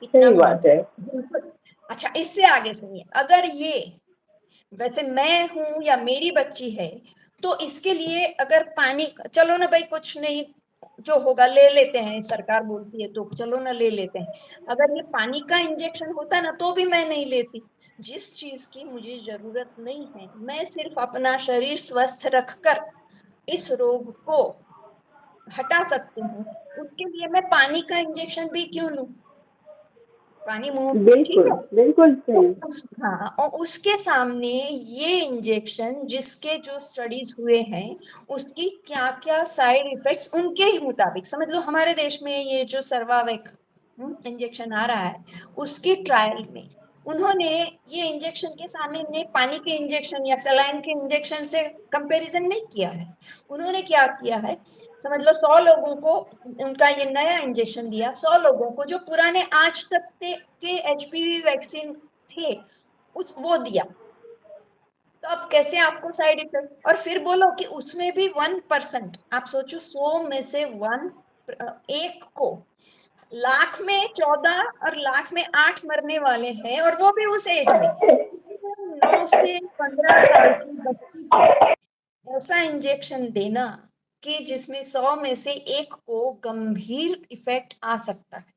कितना सही बात है। मुनासिब, बिल्कुल। अच्छा, इससे आगे सुनिए, अगर ये वैसे मैं हूं या मेरी बच्ची है, तो इसके लिए अगर पानी, चलो ना भाई कुछ नहीं, जो होगा ले लेते हैं, सरकार बोलती है तो चलो ना ले लेते हैं। अगर ये पानी का इंजेक्शन होता ना तो भी मैं नहीं लेती। जिस चीज की मुझे जरूरत नहीं है, मैं सिर्फ अपना शरीर स्वस्थ रखकर इस रोग को हटा सकती हूँ, उसके लिए मैं पानी का इंजेक्शन भी क्यों लूं? पानी मुंह, ठीक बिल्कुल, है। बिल्कुल तो सही। हाँ, और उसके सामने ये इंजेक्शन जिसके जो स्टडीज हुए हैं, उसकी क्या क्या साइड इफेक्ट्स उनके ही मुताबिक, समझ लो हमारे देश में ये जो सर्वावेक इंजेक्शन आ रहा है, उसकी ट्रायल में उन्होंने ये इंजेक्शन के सामने ने पानी के इंजेक्शन या सलाइन के इंजेक्शन से कंपैरिजन नहीं किया है। उन्होंने क्या किया है, समझ लो 100 लोगों को उनका ये नया इंजेक्शन दिया, 100 लोगों को जो पुराने आज तक के एचपीवी वैक्सीन थे उस वो दिया। तो अब कैसे आपको साइड इफेक्ट, और फिर बोलो कि उसमें भी 1%, आप सोचो 100 में से वन एक को, लाख में 14 और लाख में 8 मरने वाले हैं, और वो भी उस एज में 9 से 15 साल की बच्ची को ऐसा इंजेक्शन देना कि जिसमें 100 में से एक को गंभीर इफेक्ट आ सकता है।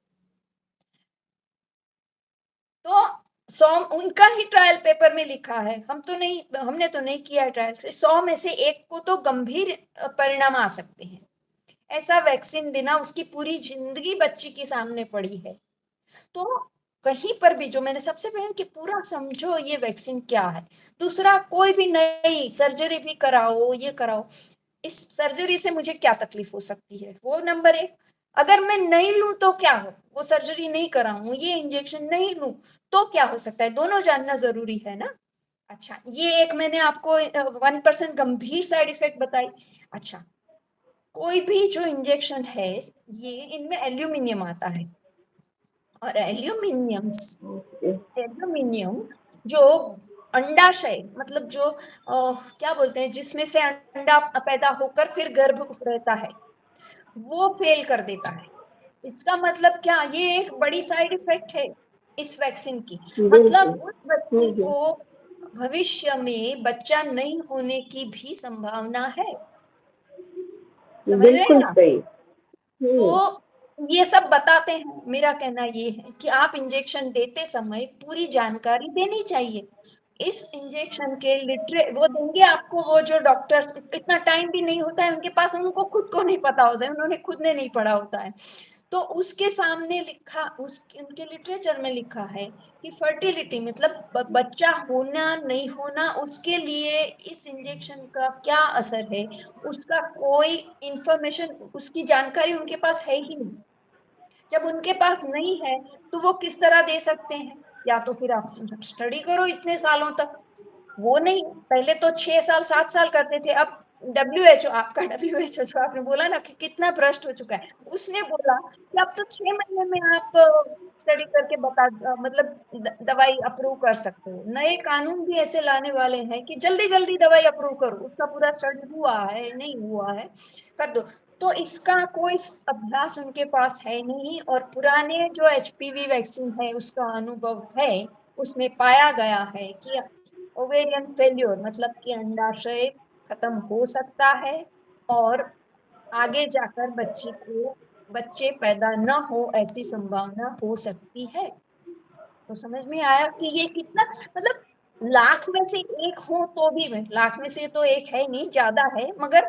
तो 100 उनका ही ट्रायल पेपर में लिखा है, हम तो नहीं, हमने तो नहीं किया है ट्रायल। 100 में से एक को तो गंभीर परिणाम आ सकते हैं। ऐसा वैक्सीन देना, उसकी पूरी जिंदगी बच्ची के सामने पड़ी है। तो कहीं पर भी, जो मैंने सबसे पहले कि पूरा समझो ये वैक्सीन क्या है। दूसरा, कोई भी नई सर्जरी भी कराओ, ये कराओ, इस सर्जरी से मुझे क्या तकलीफ हो सकती है, वो नंबर एक। अगर मैं नहीं लूं तो क्या हो, वो सर्जरी नहीं कराऊं, ये इंजेक्शन नहीं लूं तो क्या हो सकता है, दोनों जानना जरूरी है ना। अच्छा, ये एक मैंने आपको 1% गंभीर साइड इफेक्ट बताई। अच्छा, कोई भी जो इंजेक्शन है, ये इनमें एल्यूमिनियम आता है, और ओके। एल्यूमिनियम जो अंडाशय, मतलब जो क्या बोलते हैं, जिसमें से अंडा पैदा होकर फिर गर्भ रहता है, वो फेल कर देता है। इसका मतलब क्या, ये एक बड़ी साइड इफेक्ट है इस वैक्सीन की। बिल्कुल। मतलब उस बच्ची को भविष्य में बच्चा नहीं होने की भी संभावना है। समझ रहे बिल्कुल हैं आप? सही। हुँ। तो ये सब बताते हैं। मेरा कहना ये है कि आप इंजेक्शन देते समय पूरी जानकारी देनी चाहिए। इस इंजेक्शन के लिटरे वो देंगे आपको, वो जो डॉक्टर्स, इतना टाइम भी नहीं होता है उनके पास, उनको खुद को नहीं पता होता है, उन्होंने खुद ने नहीं पढ़ा होता है। तो उसके सामने लिखा, उस उनके लिटरेचर में लिखा है कि फर्टिलिटी मतलब बच्चा होना नहीं होना, उसके लिए इस इंजेक्शन का क्या असर है, उसका कोई इंफॉर्मेशन, उसकी जानकारी उनके पास है ही नहीं। जब उनके पास नहीं है तो वो किस तरह दे सकते हैं? या तो फिर आप स्टडी करो इतने सालों तक, वो नहीं। पहले तो 6 साल 7 साल करते थे, अब डब्ल्यू एच ओ, आपका डब्ल्यू एच ओ जो आपने बोला ना कि कितना भ्रष्ट हो चुका है, उसने बोला कि अब तो 6 महीने में आप स्टडी करके बता, मतलब दवाई अप्रूव कर सकते हो। नए कानून भी ऐसे लाने वाले हैं कि जल्दी जल्दी दवाई अप्रूव करो, उसका पूरा स्टडी हुआ है नहीं हुआ है, कर दो। तो इसका कोई अभ्यास उनके पास है नहीं, और पुराने जो एचपीवी वैक्सीन है उसका अनुभव है, उसमें पाया गया है कि ओवेरियन फेल्योर, मतलब कि अंडाशय खत्म हो सकता है, और आगे जाकर बच्चे पैदा न हो ऐसी संभावना हो सकती है। तो समझ में आया कि ये कितना, मतलब लाख में से एक हो तो भी, मैं लाख में से तो एक है नहीं, ज्यादा है, मगर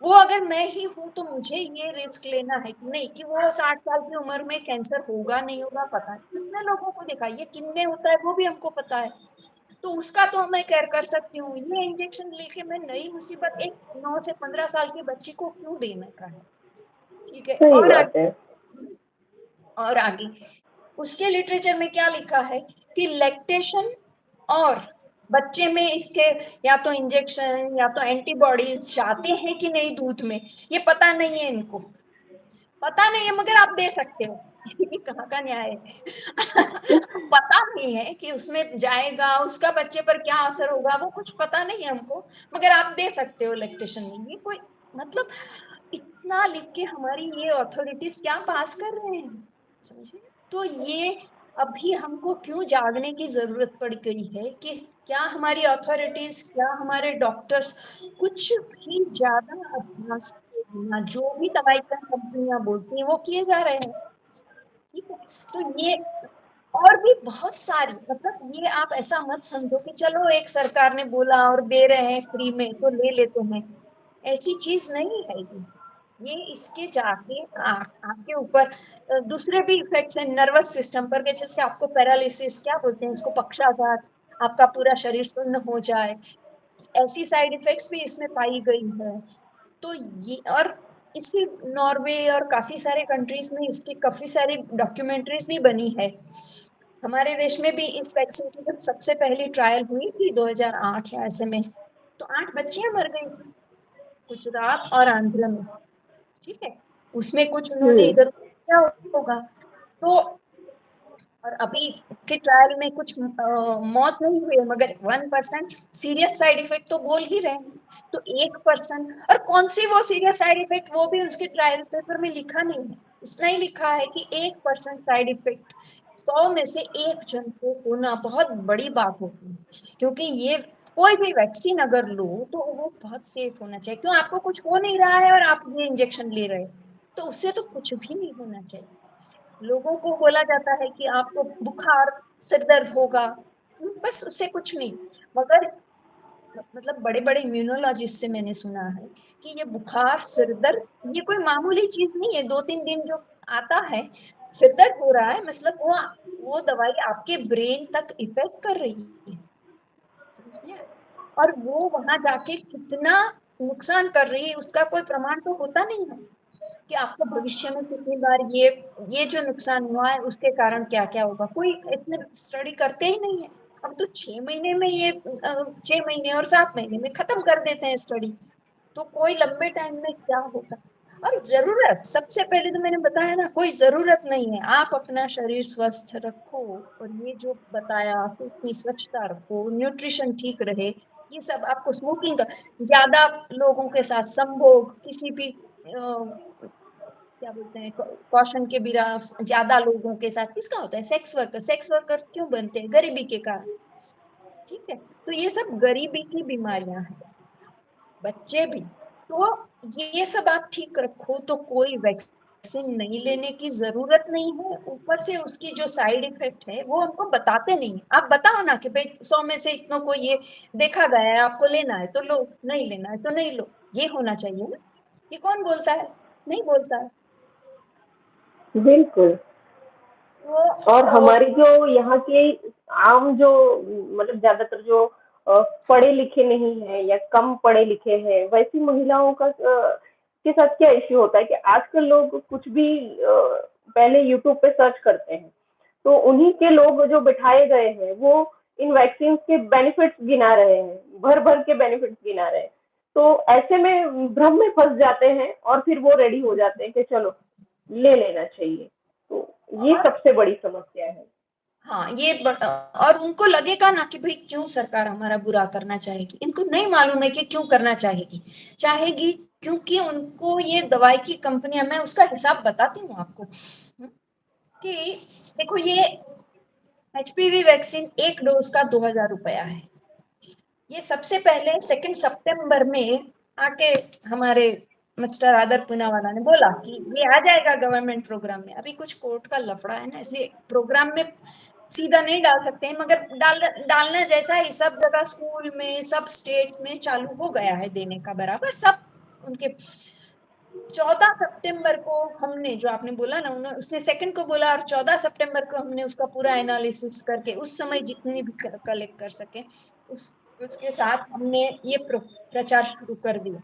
वो अगर मैं ही हूं तो मुझे ये रिस्क लेना है कि नहीं, कि वो 60 साल की उम्र में कैंसर होगा नहीं होगा पता नहीं, कितने लोगों को देखा, ये कितने होता है वो भी हमको पता है। तो उसका तो मैं केयर कर सकती हूँ, ये इंजेक्शन लेके मैं नई मुसीबत एक 9 से 15 साल की बच्ची को क्यों देने का है? ठीक है। सही और बात आगे, है। और आगे उसके लिटरेचर में क्या लिखा है कि लैक्टेशन और बच्चे में इसके या तो इंजेक्शन या तो एंटीबॉडीज जाते हैं कि नहीं दूध में, ये पता नहीं है इनको, पता नहीं है, मगर आप दे सकते हो। ये कहाँ का न्याय है? पता नहीं है कि उसमें जाएगा, उसका बच्चे पर क्या असर होगा, वो कुछ पता नहीं है हमको, मगर आप दे सकते हो लैक्टेशन में। ये कोई मतलब, इतना लिख के हमारी ये अथॉरिटीज क्या पास कर रहे हैं, समझे? तो ये अभी हमको क्यों जागने की जरूरत पड़ गई है कि क्या हमारी अथॉरिटीज, क्या हमारे डॉक्टर्स कुछ भी ज्यादा अभ्यास जो भी दवाई का कंपनियां बोलती हैं वो किए जा रहे हैं। ठीक है, तो ये और भी बहुत सारी, मतलब ये आप ऐसा मत समझो कि चलो एक सरकार ने बोला और दे रहे हैं फ्री में तो ले लेते हैं, ऐसी चीज नहीं है ये इसके जाके आपके ऊपर दूसरे भी इफेक्ट्स हैं नर्वस सिस्टम पर, के जैसे आपको पैरालिसिस क्या बोलते हैं उसको, पक्षाघात, आपका पूरा शरीर सुन्न हो जाए, ऐसी साइड इफेक्ट्स भी इसमें पाई गई है। तो ये और इसकी नॉर्वे और काफी सारे कंट्रीज में इसकी काफी सारी डॉक्यूमेंट्रीज भी बनी है। हमारे देश में भी इस वैक्सीन की जब सबसे पहली ट्रायल हुई थी 2008 या ऐसे में, तो 8 बच्चियां मर गई थी गुजरात और आंध्र में। ठीक है, उसमें कुछ उन्होंने हम्म। इधर क्या होगा, तो और अभी के ट्रायल में कुछ मौत नहीं हुई है, मगर 1% सीरियस साइड इफेक्ट तो बोल ही रहे हैं। तो 1%, और कौन सी वो सीरियस साइड इफेक्ट, वो भी उसके ट्रायल पेपर में लिखा नहीं है। इतना ही लिखा है कि 1% साइड इफेक्ट 100 में से एक जन को होना बहुत बड़ी बात होती है। क्योंकि ये कोई भी वैक्सीन अगर लो तो वो बहुत सेफ होना चाहिए, क्यों आपको कुछ हो नहीं रहा है और आप ये इंजेक्शन ले रहे हो, तो उससे तो कुछ भी नहीं होना चाहिए। लोगों को बोला जाता है कि आपको बुखार, सिर दर्द होगा, बस उससे कुछ नहीं। मगर मतलब बड़े बड़े इम्यूनोलॉजिस्ट से मैंने सुना है कि ये बुखार, सिर दर्द, ये कोई मामूली चीज नहीं है। 2-3 दिन जो आता है, सिर दर्द हो रहा है, मतलब वो दवाई आपके ब्रेन तक इफेक्ट कर रही है, समझ में आया? और वो वहां जाके कितना नुकसान कर रही है उसका कोई प्रमाण तो होता नहीं है कि आपको भविष्य में कितनी बार ये जो नुकसान हुआ है उसके कारण क्या क्या होगा, कोई इतने स्टडी करते ही नहीं है। अब तो 6 महीने में ये 6 महीने और 7 महीने में खत्म कर देते हैं स्टडी, तो कोई लंबे टाइम में क्या होगा। और जरूरत, सबसे पहले तो मैंने बताया ना, कोई जरूरत नहीं है, आप अपना शरीर स्वस्थ रखो, और ये जो बताया कि इतनी स्वच्छता रखो, न्यूट्रिशन ठीक रहे, ये सब आपको, स्मोकिंग का ज्यादा लोगों के साथ संभोग, किसी भी क्या बोलते हैं कौशन के बिना ज्यादा लोगों के साथ किसका होता है, सेक्स वर्कर, सेक्स वर्कर क्यों बनते हैं, गरीबी के कारण। ठीक है, तो ये सब गरीबी की बीमारियां हैं, बच्चे भी। तो ये सब आप ठीक रखो तो कोई वैक्सीन नहीं लेने की जरूरत नहीं है। ऊपर से उसकी जो साइड इफेक्ट है वो हमको बताते नहीं है। आप बताओ ना कि भाई 100 में से इतनों को ये देखा गया है, आपको लेना है तो लो, नहीं लेना है तो नहीं लो, ये होना चाहिए ना। ये कौन बोलता है, नहीं बोलता है। बिल्कुल। और तो हमारे जो यहाँ के आम जो मतलब ज्यादातर जो पढ़े लिखे नहीं है या कम पढ़े लिखे हैं वैसी महिलाओं का के साथ क्या इश्यू होता है कि आजकल लोग कुछ भी पहले यूट्यूब पे सर्च करते हैं, तो उन्हीं के लोग जो बिठाए गए हैं वो इन वैक्सीन के बेनिफिट्स गिना रहे हैं, भर भर के बेनिफिट्स गिना रहे हैं। तो ऐसे में भ्रम में फंस जाते हैं और फिर वो रेडी हो जाते हैं कि चलो ले लेना चाहिए। तो ये और सबसे बड़ी समस्या है। हाँ, और उनको लगेगा ना कि भाई क्यों सरकार हमारा बुरा करना चाहेगी, इनको नहीं मालूम है कि क्यों करना चाहेगी। चाहेगी क्योंकि उनको ये दवाई की कंपनियां, मैं उसका हिसाब बताती हूँ आपको, कि देखो ये एचपीवी वैक्सीन एक डोज का 2,000 रुपया है। ये सबसे पहले 2 सितंबर में आके हमारे मिस्टर आदर पूनावाला ने बोला कि ये आ जाएगा गवर्नमेंट प्रोग्राम में। अभी कुछ कोर्ट का लफड़ा है ना, इसलिए प्रोग्राम में सीधा नहीं डाल सकते हैं, मगर डालना जैसा ही सब जगह, स्कूल में, सब स्टेट्स में चालू हो गया है देने का बराबर सब उनके। 14 सितंबर को हमने, जो आपने बोला ना, उन्होंने उसने सेकंड को बोला, और 14 सितंबर को हमने उसका पूरा एनालिसिस करके उस समय जितनी भी कलेक्ट कर सके उसके साथ हमने ये प्रचार शुरू कर दिया।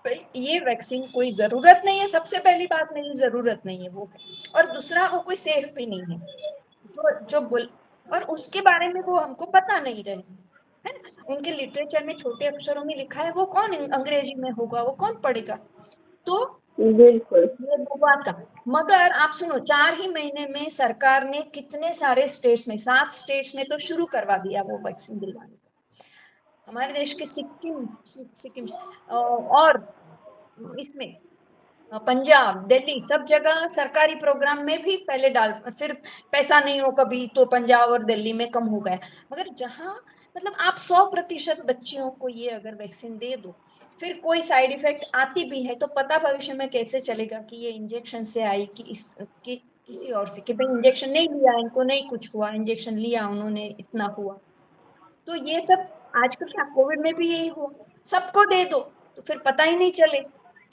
भाई ये वैक्सीन कोई जरूरत नहीं है, सबसे पहली बात मेरी जरूरत नहीं है वो है, और दूसरा वो कोई सेफ भी नहीं है। जो जो बोल और उसके बारे में वो हमको पता नहीं रहे, है ना, उनके लिटरेचर में छोटे अक्षरों में लिखा है, वो कौन अंग्रेजी में होगा, वो कौन पढ़ेगा। तो बिल्कुल। ये दो बात का, मगर आप सुनो, 4 ही महीने में सरकार ने कितने सारे स्टेट्स में, 7 स्टेट्स में तो शुरू करवा दिया वो वैक्सीन दिलवाने का। हमारे देश के सिक्किम, सिक्किम और इसमें पंजाब, दिल्ली, सब जगह सरकारी प्रोग्राम में भी पहले डाल, फिर पैसा नहीं हो कभी तो पंजाब और दिल्ली में कम हो गया। मगर जहां मतलब आप 100% बच्चियों को ये अगर वैक्सीन दे दो, फिर कोई साइड इफेक्ट आती भी है तो पता भविष्य में कैसे चलेगा कि ये इंजेक्शन से आई कि इस कि किसी और से, कि भाई इंजेक्शन नहीं लिया इनको नहीं कुछ हुआ, इंजेक्शन लिया उन्होंने इतना हुआ। तो ये सब आजकल क्या कोविड में भी यही हुआ, सबको दे दो तो फिर पता ही नहीं चले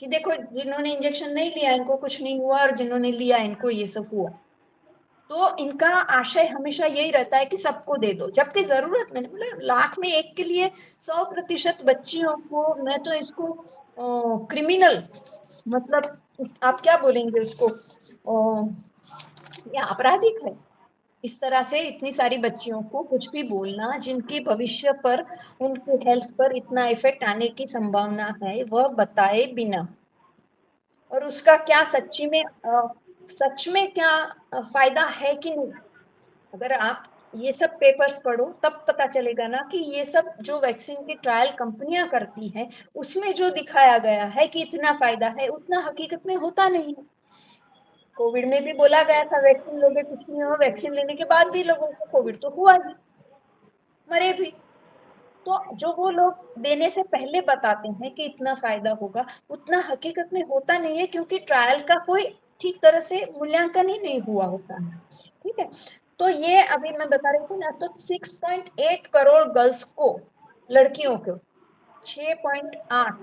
कि देखो जिन्होंने इंजेक्शन नहीं लिया इनको कुछ नहीं हुआ और जिन्होंने लिया इनको ये सब हुआ। तो इनका आशय हमेशा यही रहता है कि सबको दे दो, जबकि जरूरत नहीं, मतलब लाख में एक के लिए 100% बच्चियों को, मैं तो इसको क्रिमिनल, मतलब आप क्या बोलेंगे उसको, ये आपराधिक है इस तरह से इतनी सारी बच्चियों को कुछ भी बोलना जिनके भविष्य पर, उनके हेल्थ पर इतना इफेक्ट आने की संभावना है वह बताए बिना। और उसका क्या सच्ची में सच में क्या फायदा है कि नहीं, अगर आप ये सब पेपर्स पढ़ो तब पता चलेगा ना कि ये सब जो वैक्सीन की ट्रायल कंपनियां करती हैं उसमें जो दिखाया गया है कि इतना फायदा है उतना हकीकत में होता नहीं है। कोविड में भी बोला गया था वैक्सीन लोगे कुछ नहीं हो, वैक्सीन लेने के बाद भी लोगों को कोविड तो हुआ ही, मरे भी। तो जो वो लोग देने से पहले बताते हैं कि इतना फायदा होगा उतना हकीकत में होता नहीं है, क्योंकि ट्रायल का कोई ठीक तरह से मूल्यांकन ही नहीं हुआ होता है। ठीक है, तो ये अभी मैं बता रही थी ना, तो 6.8 करोड़ गर्ल्स को, लड़कियों को 6.8,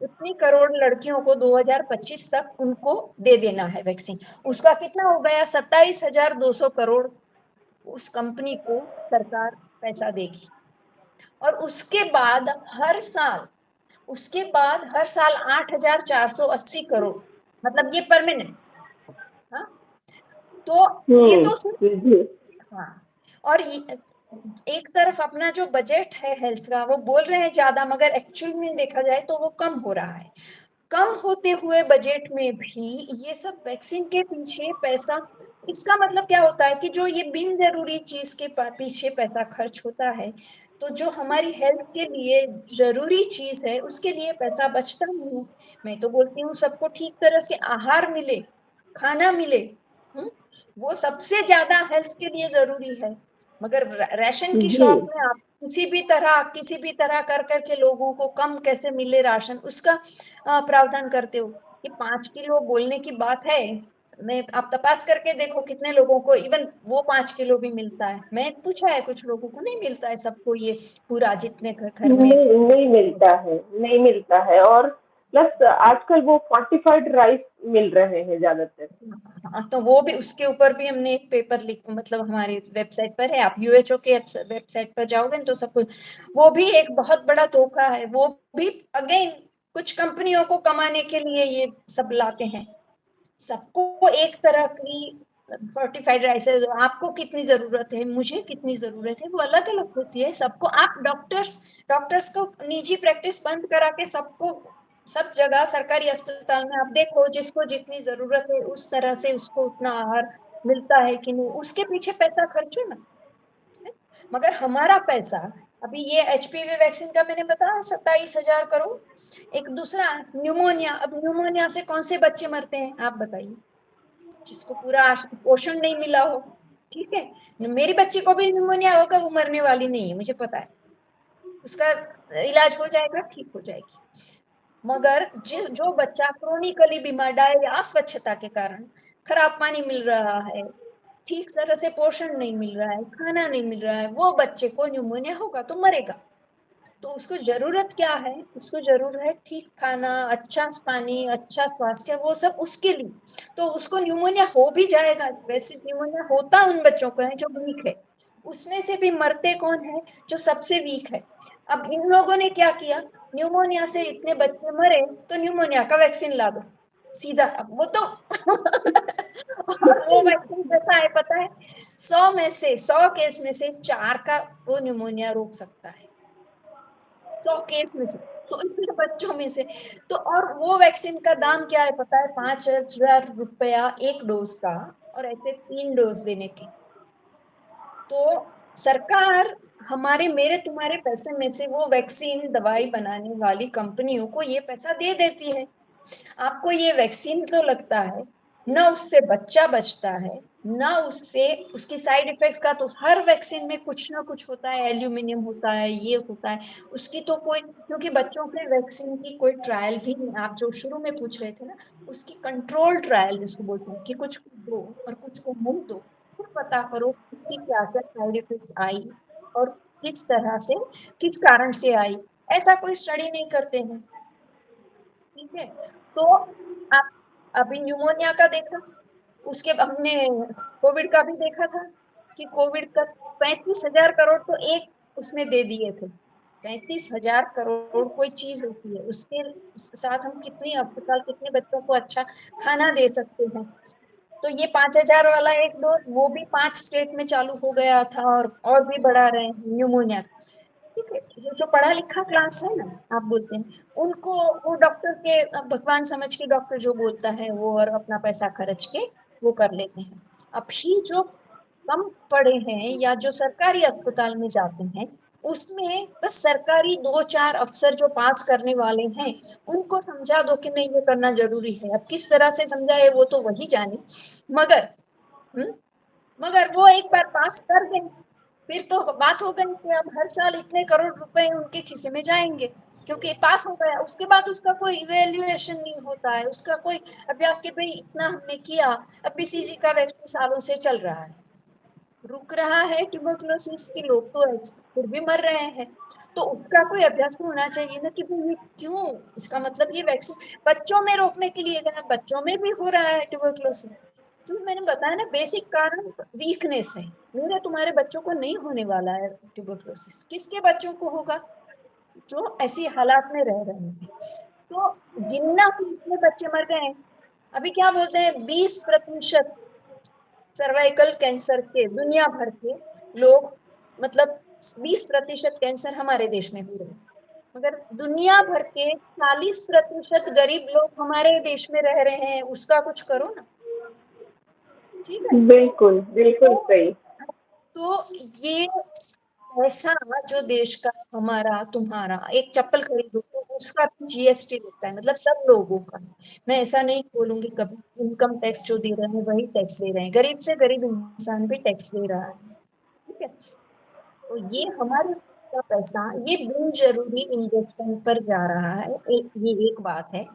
उतनी करोड़ लड़कियों को 2025 तक उनको दे देना है वैक्सीन। उसका कितना हो गया, 27,200 करोड़ उस कंपनी को सरकार पैसा देगी। और उसके बाद हर साल 8,480 करोड़, मतलब ये परमानेंट। हाँ, तो ये तो सिर्फ, जी, जी। हाँ, और एक तरफ अपना जो बजट है हेल्थ का वो बोल रहे हैं ज्यादा, मगर एक्चुअल में देखा जाए तो वो कम हो रहा है। कम होते हुए बजट में भी ये सब वैक्सीन के पीछे पैसा, इसका मतलब क्या होता है कि जो ये बिन जरूरी चीज के पीछे पैसा खर्च होता है, तो जो हमारी हेल्थ के लिए जरूरी चीज है उसके लिए पैसा बचता नहीं है। मैं तो बोलती हूँ सबको ठीक तरह से आहार मिले, खाना मिले। हम्म, वो सबसे ज्यादा हेल्थ के लिए जरूरी है। मगर राशन की जी, शॉप में आप किसी भी तरह कर करके लोगों को कम कैसे मिले राशन, उसका प्रावधान करते हो। कि 5 किलो बोलने की बात है, मैं आप तपास करके देखो कितने लोगों को इवन वो 5 किलो भी मिलता है। मैं पूछा है कुछ लोगों को नहीं मिलता है सबको ये पूरा जितने घर में। नहीं, नहीं मिलता है, नहीं मिलता है। और प्लस आजकल वो फोर्टिफाइड राइस मिल रहे हैं ज़्यादातर। हाँ, तो वो भी, उसके ऊपर भी हमने एक पेपर लिख, मतलब हमारी वेबसाइट पर है, आप यूएचओ के वेबसाइट पर जाओगे तो सब कुछ, वो भी एक बहुत बड़ा धोखा है। वो भी अगेन कुछ कंपनियों को कमाने के लिए ये सब लाते हैं। सबको एक तरह की फोर्टिफाइड राइस है, आपको कितनी जरूरत है मुझे कितनी जरूरत है वो अलग अलग होती है सबको। आप डॉक्टर्स को निजी प्रैक्टिस बंद करा के सबको, सब जगह सरकारी अस्पताल में आप देखो जिसको जितनी जरूरत है उस तरह से उसको उतना आहार मिलता है कि नहीं, उसके पीछे पैसा खर्चो ना। मगर हमारा पैसा, अभी ये एचपीवी वैक्सीन का मैंने बताया 27,000 करोड़। एक दूसरा न्यूमोनिया, अब न्यूमोनिया से कौन से बच्चे मरते हैं आप बताइए, जिसको पूरा पोषण नहीं मिला हो। ठीक है, मेरी बच्ची को भी निमोनिया होगा, वो मरने वाली नहीं है मुझे पता है, उसका इलाज हो जाएगा, ठीक हो जाएगी। मगर जो बच्चा क्रोनिकली बीमार, डायरिया, अस्वच्छता के कारण, खराब पानी मिल रहा है, ठीक तरह से पोषण नहीं मिल रहा है, खाना नहीं मिल रहा है, वो बच्चे को न्यूमोनिया होगा तो मरेगा। तो उसको जरूरत क्या है, उसको जरूरत है ठीक खाना, अच्छा पानी, अच्छा स्वास्थ्य, वो सब उसके लिए। तो उसको न्यूमोनिया हो भी जाएगा, वैसे न्यूमोनिया होता उन बच्चों को है जो वीक है, उसमें से भी मरते कौन है, जो सबसे वीक है। अब इन लोगों ने क्या किया, न्यूमोनिया से इतने बच्चे मरे तो न्यूमोनिया का वैक्सीन ला दो सीधा। अब वो तो और वो वैक्सीन कैसा है पता है, 100 केस में से 4 का वो न्यूमोनिया रोक सकता है, 100 केस में से। तो इतने बच्चों में से, तो और वो वैक्सीन का दाम क्या है पता है, 5,000 रुपया एक डोज का, और ऐसे 3 डोज देने के। तो सरकार हमारे मेरे तुम्हारे पैसे में से वो वैक्सीन दवाई बनाने वाली कंपनियों को ये पैसा दे देती है। आपको ये वैक्सीन तो लगता है ना उससे बच्चा बचता है, ना उससे उसकी साइड इफेक्ट्स का, तो हर वैक्सीन में कुछ ना कुछ होता है, एल्यूमिनियम होता है, ये होता है, उसकी तो कोई, क्योंकि बच्चों के वैक्सीन की कोई ट्रायल भी नहीं, आप जो शुरू में पूछ रहे थे ना, उसकी कंट्रोल ट्रायल जिसको बोलते हैं, कि कुछ को दो और कुछ को मुंह दो, फिर पता करो इसकी क्या क्या साइड इफेक्ट आई और किस तरह से, किस कारण से आई, ऐसा कोई स्टडी नहीं करते हैं। ठीक है, तो आप अभी न्यूमोनिया का देखा, उसके हमने कोविड का भी देखा था कि कोविड का 35,000 करोड़ तो एक उसमें दे दिए थे। 35,000 करोड़ कोई चीज होती है, उसके साथ हम कितनी अस्पताल, कितने बच्चों को अच्छा खाना दे सकते हैं। तो ये 5,000 वाला एक डोज वो भी 5 स्टेट में चालू हो गया था, और भी बढ़ा रहे हैं न्यूमोनिया। ठीक है, जो जो पढ़ा लिखा क्लास है ना, आप बोलते हैं उनको, वो डॉक्टर के भगवान समझ के डॉक्टर जो बोलता है वो, और अपना पैसा खर्च के वो कर लेते हैं। अभी जो कम पढ़े हैं या जो सरकारी अस्पताल में जाते हैं, उसमें बस सरकारी 2-4 अफसर जो पास करने वाले हैं, उनको समझा दो कि नहीं ये करना जरूरी है। अब किस तरह से समझाए वो तो वही जाने, मगर हम्म, मगर वो एक बार पास कर गए, फिर तो बात हो गई कि अब हर साल इतने करोड़ रुपए उनके खिसे में जाएंगे, क्योंकि पास हो गया। उसके बाद उसका कोई इवेल्युएशन नहीं होता है, उसका कोई अभ्यास के भाई इतना हमने किया। अब बीसीजी का वैक्सीन सालों से चल रहा है, रुक रहा है ट्यूबरकुलोसिस के लोग तो फिर भी मर रहे हैं, तो उसका कोई अभ्यास तो होना चाहिए ना कि भाई ये क्यों, इसका मतलब ये वैक्सीन बच्चों में रोकने के लिए गया, बच्चों में भी हो रहा है ट्यूबरकुलोसिस। जो मैंने बताया ना, बेसिक कारण वीकनेस है। मेरे तुम्हारे बच्चों को नहीं होने वाला है ट्यूबरकुलोसिस, किसके बच्चों को होगा, जो ऐसी हालात में रह रहे हैं। तो गिनना कि इतने बच्चे मर गए हैं। अभी क्या बोलते हैं, 20% सर्वाइकल कैंसर के दुनिया भर के लोग, मतलब 20% कैंसर हमारे देश में हो रहे हैं, मगर दुनिया भर के 40% गरीब लोग हमारे देश में रह रहे हैं, उसका कुछ करो ना। ठीक है, बिल्कुल, बिल्कुल तो सही। तो ये ऐसा, जो देश का हमारा तुम्हारा एक चप्पल खरीदो तो उसका भी जीएसटी लगता है, मतलब सब लोगों का। मैं ऐसा नहीं बोलूंगी कभी, इनकम टैक्स जो दे रहे हैं वही टैक्स दे रहे हैं, गरीब से गरीब इंसान भी टैक्स दे रहा है। ठीक है, तो ये हमारे का पैसा ये बिन जरूरी इंजेक्शन पर जा रहा है, ये एक बात है।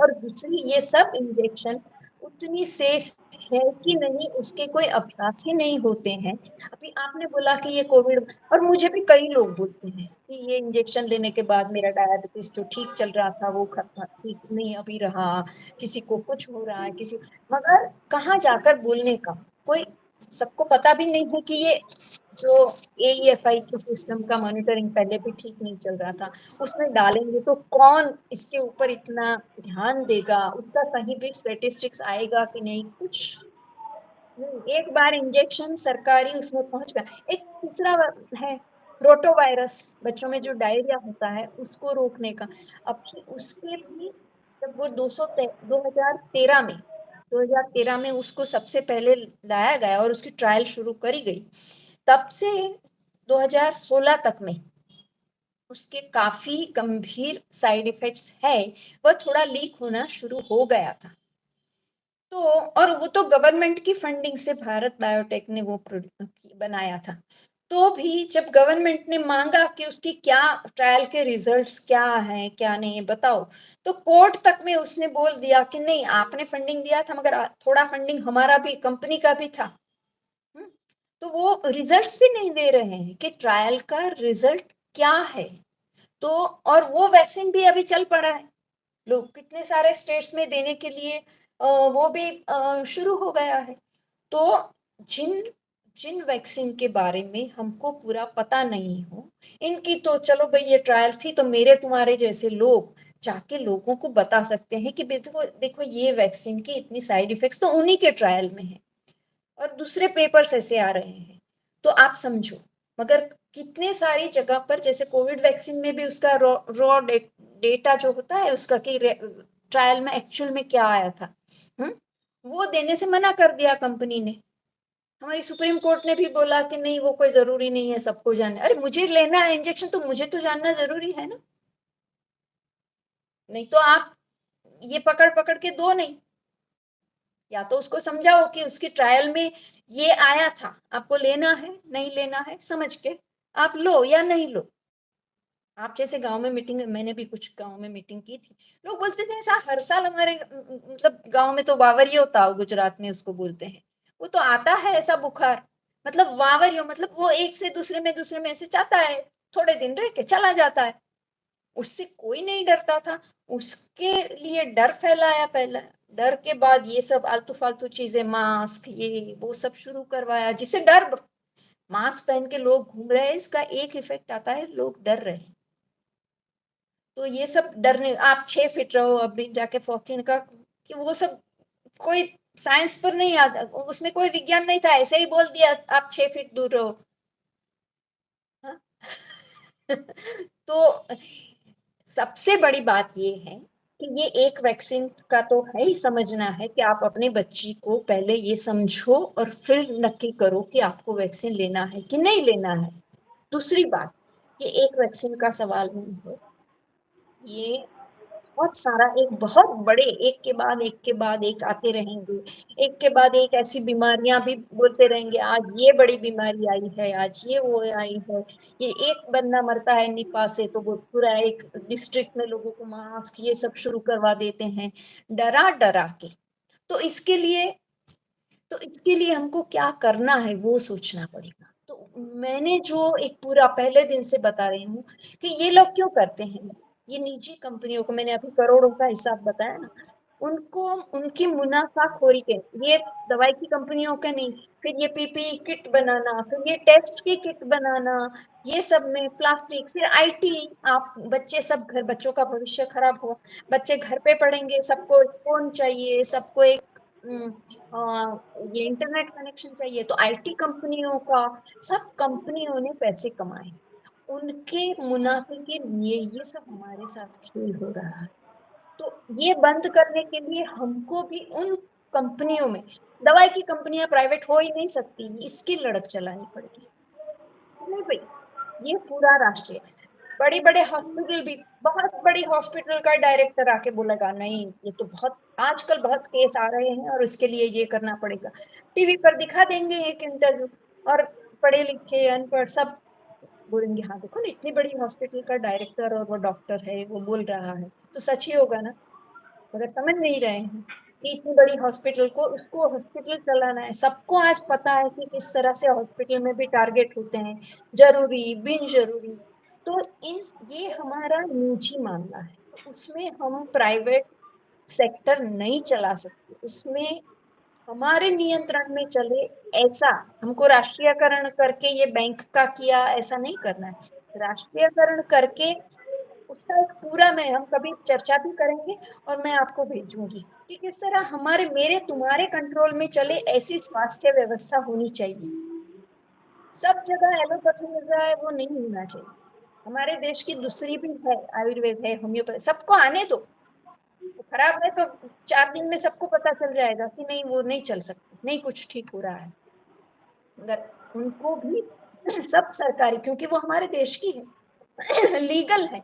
और दूसरी, ये सब इंजेक्शन उतनी सेफ है कि नहीं, उसके कोई अभ्यास ही नहीं होते हैं। अभी आपने बोला कि ये कोविड, और मुझे भी कई लोग बोलते हैं कि ये इंजेक्शन लेने के बाद मेरा डायबिटीज जो ठीक चल रहा था वो खत्म, ठीक नहीं अभी रहा, किसी को कुछ हो रहा है, किसी, मगर कहाँ जाकर बोलने का कोई, सबको पता भी नहीं है कि ये जो एईएफआई के सिस्टम का मॉनिटरिंग पहले भी ठीक नहीं चल रहा था, उसमें डालेंगे तो कौन इसके ऊपर इतना ध्यान देगा, उसका कहीं भी स्टेटिस्टिक्स आएगा कि नहीं, कुछ नहीं। एक बार इंजेक्शन सरकारी उसमें पहुंच गया। एक तीसरा है रोटो वायरस, बच्चों में जो डायरिया होता है उसको रोकने का। अब उसके भी, जब वो 2013 में उसको सबसे पहले लाया गया और उसकी ट्रायल शुरू करी गई, तब से 2016 तक में उसके काफी गंभीर साइड इफेक्ट्स है। वह थोड़ा लीक होना शुरू हो गया था, तो और वो तो गवर्नमेंट की फंडिंग से भारत बायोटेक ने वो बनाया था। तो भी जब गवर्नमेंट ने मांगा कि उसकी क्या ट्रायल के रिजल्ट्स क्या हैं क्या नहीं है बताओ, तो कोर्ट तक में उसने बोल दिया कि नहीं आपने फंडिंग दिया था, मगर थोड़ा फंडिंग हमारा भी, कंपनी का भी था। हम्म, तो वो रिजल्ट्स भी नहीं दे रहे हैं कि ट्रायल का रिजल्ट क्या है। तो और वो वैक्सीन भी अभी चल पड़ा है, लोग कितने सारे स्टेट्स में देने के लिए वो भी शुरू हो गया है। तो जिन जिन वैक्सीन के बारे में हमको पूरा पता नहीं हो, इनकी तो चलो भाई ये ट्रायल थी तो मेरे तुम्हारे जैसे लोग जाके लोगों को बता सकते हैं कि देखो देखो ये वैक्सीन की इतनी साइड इफेक्ट्स तो उन्हीं के ट्रायल में है, और दूसरे पेपर्स ऐसे आ रहे हैं, तो आप समझो। मगर कितने सारी जगह पर, जैसे कोविड वैक्सीन में भी उसका रॉ डेटा जो होता है उसका कि ट्रायल में एक्चुअल में क्या आया था, हम्म, वो देने से मना कर दिया कंपनी ने। हमारी सुप्रीम कोर्ट ने भी बोला कि नहीं वो कोई जरूरी नहीं है सबको जानना। अरे मुझे लेना है इंजेक्शन तो मुझे तो जानना जरूरी है ना, नहीं तो आप ये पकड़ पकड़ के दो नहीं। या तो उसको समझाओ कि उसकी ट्रायल में ये आया था, आपको लेना है नहीं लेना है समझ के आप लो या नहीं लो। आप जैसे गांव में मीटिंग, मैंने भी कुछ गांव में मीटिंग की थी, लोग बोलते थे ऐसा हर साल हमारे मतलब गांव में तो वावरियो होता हो, गुजरात में उसको बोलते हैं, वो तो आता है ऐसा बुखार, मतलब वावरियो मतलब वो एक से दूसरे में ऐसे जाता है, थोड़े दिन रह के चला जाता है, उससे कोई नहीं डरता था। उसके लिए डर फैलाया पहले, डर के बाद ये सब आलतू फालतू चीजें, मास्क ये वो सब शुरू करवाया, जिससे डर, मास्क पहन के लोग घूम रहे हैं, इसका एक इफेक्ट आता है, लोग डर रहे हैं। तो ये सब डरने, आप 6 फीट रहो, अभी जाके फॉकिन का कि वो सब कोई साइंस पर नहीं आता, उसमें कोई विज्ञान नहीं था, ऐसे ही बोल दिया आप 6 फीट दूर रहो। हाँ? तो सबसे बड़ी बात ये है कि ये एक वैक्सीन का तो है ही, समझना है कि आप अपने बच्ची को पहले ये समझो और फिर नक्की करो कि आपको वैक्सीन लेना है कि नहीं लेना है। दूसरी बात, ये एक वैक्सीन का सवाल नहीं है, ये बहुत सारा, एक बहुत बड़े, एक के बाद एक आते रहेंगे, एक के बाद एक ऐसी बीमारियां भी बोलते रहेंगे, आज ये बड़ी बीमारी आई है, आज ये वो आई है, ये एक बंदा मरता है निपा से तो वो पूरा एक डिस्ट्रिक्ट में लोगों को मास्क ये सब शुरू करवा देते हैं, डरा डरा के। तो इसके लिए, तो इसके लिए हमको क्या करना है वो सोचना पड़ेगा। तो मैंने जो एक पूरा पहले दिन से बता रही हूँ कि ये लोग क्यों करते हैं, ये निजी कंपनियों को, मैंने अभी करोड़ों का हिसाब बताया ना, उनको, उनकी मुनाफाखोरी के, ये दवाई की कंपनियों का नहीं, फिर ये पीपीई किट बनाना, फिर ये टेस्ट की किट बनाना, ये सब में प्लास्टिक, फिर आईटी, आप बच्चे सब घर, बच्चों का भविष्य खराब हो, बच्चे घर पे पढ़ेंगे, सबको फोन चाहिए, सबको एक ये इंटरनेट कनेक्शन चाहिए, तो आईटी कंपनियों का, सब कंपनियों ने पैसे कमाए, उनके मुनाफे के लिए ये सब हमारे साथ खेल हो रहा है। तो ये बंद करने के लिए हमको भी उन कंपनियों में, दवाई की कंपनियां प्राइवेट हो ही नहीं सकती, इसकी लड़त चलानी पड़ेगी। नहीं भाई, ये पूरा राष्ट्रीय, बड़े बड़े हॉस्पिटल भी, बहुत बड़ी हॉस्पिटल का डायरेक्टर आके बोलेगा नहीं ये तो बहुत, आजकल बहुत केस आ रहे हैं और इसके लिए ये करना पड़ेगा, टीवी पर दिखा देंगे एक इंटरव्यू, और पढ़े लिखे अनपढ़ सब बोलेंगे हाँ देखो ना, इतनी बड़ी हॉस्पिटल का डायरेक्टर और वो डॉक्टर है वो बोल रहा है, तो सच ही होगा ना। मगर समझ नहीं रहे हैं कि इतनी बड़ी हॉस्पिटल को, उसको हॉस्पिटल चलाना है, सबको आज पता है कि किस तरह से हॉस्पिटल में भी टारगेट होते हैं, जरूरी बिन जरूरी। तो इन, ये हमारा निजी मामला है, तो उसमें हम प्राइवेट सेक्टर नहीं चला सकते, इसमें हमारे नियंत्रण में चले ऐसा, हमको राष्ट्रीयकरण करके ये बैंक का किया ऐसा नहीं करना है, राष्ट्रीयकरण करके उसका एक पूरा में हम कभी चर्चा भी करेंगे, और मैं आपको भेजूंगी कि किस तरह हमारे, मेरे तुम्हारे कंट्रोल में चले ऐसी स्वास्थ्य व्यवस्था होनी चाहिए। सब जगह एलोपैथी मिल रहा है वो नहीं होना चाहिए, हमारे देश की दूसरी भी है, आयुर्वेद है, होम्योपैथी, सबको आने दो, वो खराब है तो 4 दिन में सबको पता चल जाएगा कि नहीं वो नहीं चल सकती, नहीं कुछ ठीक हो रहा है, मगर उनको भी सब सरकारी, क्योंकि वो हमारे देश की है लीगल है,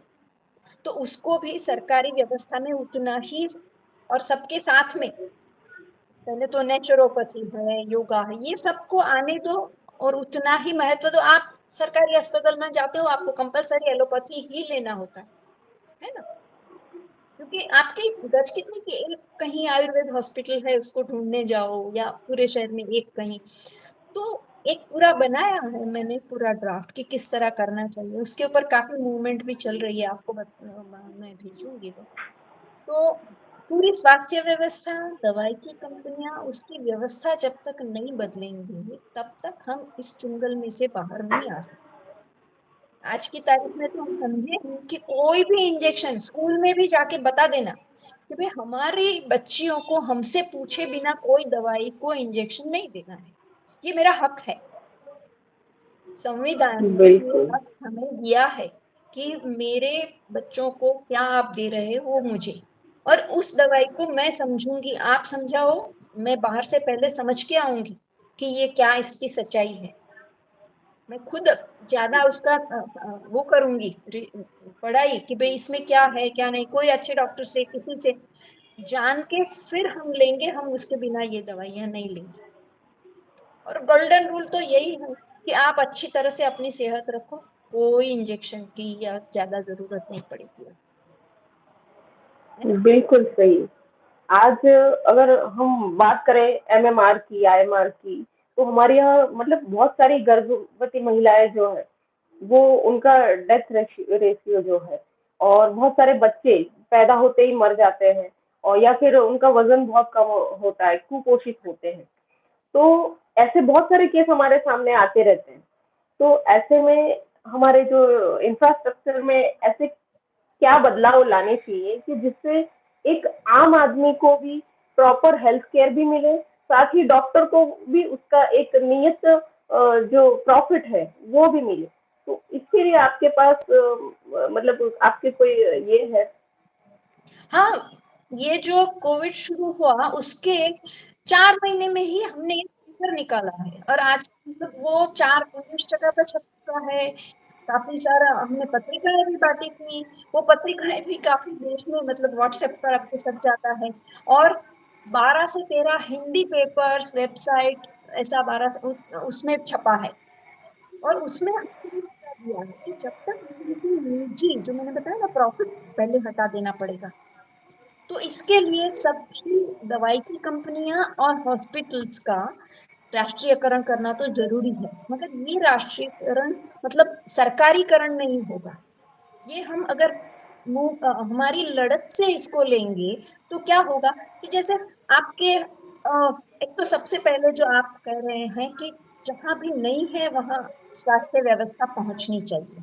तो उसको भी सरकारी व्यवस्था में उतना ही, और सबके साथ में, पहले तो नेचुरोपैथी है, योगा है, ये सबको आने दो, और उतना ही महत्व दो। आप सरकारी अस्पताल में जाते हो, आपको कंपलसरी एलोपैथी ही लेना होता है ना, क्योंकि आपके गज कितने की एक कहीं आयुर्वेद हॉस्पिटल है उसको ढूंढने जाओ, या पूरे शहर में एक कहीं, तो एक पूरा बनाया है मैंने पूरा ड्राफ्ट कि किस तरह करना चाहिए, उसके ऊपर काफी मूवमेंट भी चल रही है, आपको मैं भेजूंगी वो। तो पूरी स्वास्थ्य व्यवस्था, दवाई की कंपनियां, उसकी व्यवस्था जब तक नहीं बदलेंगी तब तक हम इस चुंगल में से बाहर नहीं आ सकते। आज की तारीख में तो हम समझे कि कोई भी इंजेक्शन स्कूल में भी जाके बता देना कि भाई हमारी बच्चियों को हमसे पूछे बिना कोई दवाई को इंजेक्शन नहीं देना है, ये मेरा हक है, संविधान ने ये बिल्कुल। हक हमें दिया है कि मेरे बच्चों को क्या आप दे रहे हो मुझे, और उस दवाई को मैं समझूंगी, आप समझाओ, मैं बाहर से पहले समझ के आऊंगी कि ये क्या इसकी सच्चाई है, मैं खुद ज्यादा उसका वो करूंगी पढ़ाई कि भाई इसमें क्या है क्या नहीं, कोई अच्छे डॉक्टर से किसी से जान के फिर हम लेंगे, हम उसके बिना ये दवाइयाँ नहीं लेंगे। और गोल्डन रूल तो यही है कि आप अच्छी तरह से अपनी सेहत रखो, कोई इंजेक्शन की या ज़्यादा ज़रूरत नहीं पड़ेगी, है ना? बिल्कुल सही। आज अगर हम बात करें एमएमआर की, आईएमआर की, तो हमारे यहाँ मतलब बहुत सारी गर्भवती महिलाएं जो है, वो उनका डेथ रेशियो जो है, और बहुत सारे बच्चे पैदा होते ही मर जाते हैं, और या फिर उनका वजन बहुत कम होता है, कुपोषित होते हैं। तो ऐसे बहुत सारे केस हमारे सामने आते रहते हैं। तो ऐसे में हमारे जो इंफ्रास्ट्रक्चर में ऐसे क्या बदलाव लाने चाहिए कि जिससे एक आम आदमी को भी प्रॉपर हेल्थ केयर भी मिले, साथ ही डॉक्टर को भी उसका एक नियत जो प्रॉफिट है वो भी मिले। तो इसके लिए आपके पास मतलब आपके कोई ये है? हाँ, ये जो कोविड शुरू हुआ उसके 4 महीने में ही हमने ये पेपर निकाला है, और आज मतलब वो 4-5 जगह पे छप चुका है। काफ़ी सारा हमने पत्रिकाएँ भी बाँटी थी, वो पत्रिकाएँ भी काफ़ी देश में मतलब व्हाट्सएप पर आपके छप जाता है। और 12 से 13 हिंदी पेपर्स, वेबसाइट ऐसा 12 से उसमें छपा है। और उसमें हमने ये बता दिया है कि जब तक किसी निजी, जो मैंने बताया ना, प्रॉफिट पहले हटा देना पड़ेगा। तो इसके लिए सभी दवाई की कंपनियां और हॉस्पिटल्स का राष्ट्रीयकरण करना तो जरूरी है, मगर ये राष्ट्रीयकरण मतलब सरकारीकरण नहीं होगा। ये हम अगर हमारी लड़त से इसको लेंगे तो क्या होगा कि जैसे आपके एक तो सबसे पहले जो आप कह रहे हैं कि जहां भी नहीं है वहां स्वास्थ्य व्यवस्था पहुंचनी चाहिए।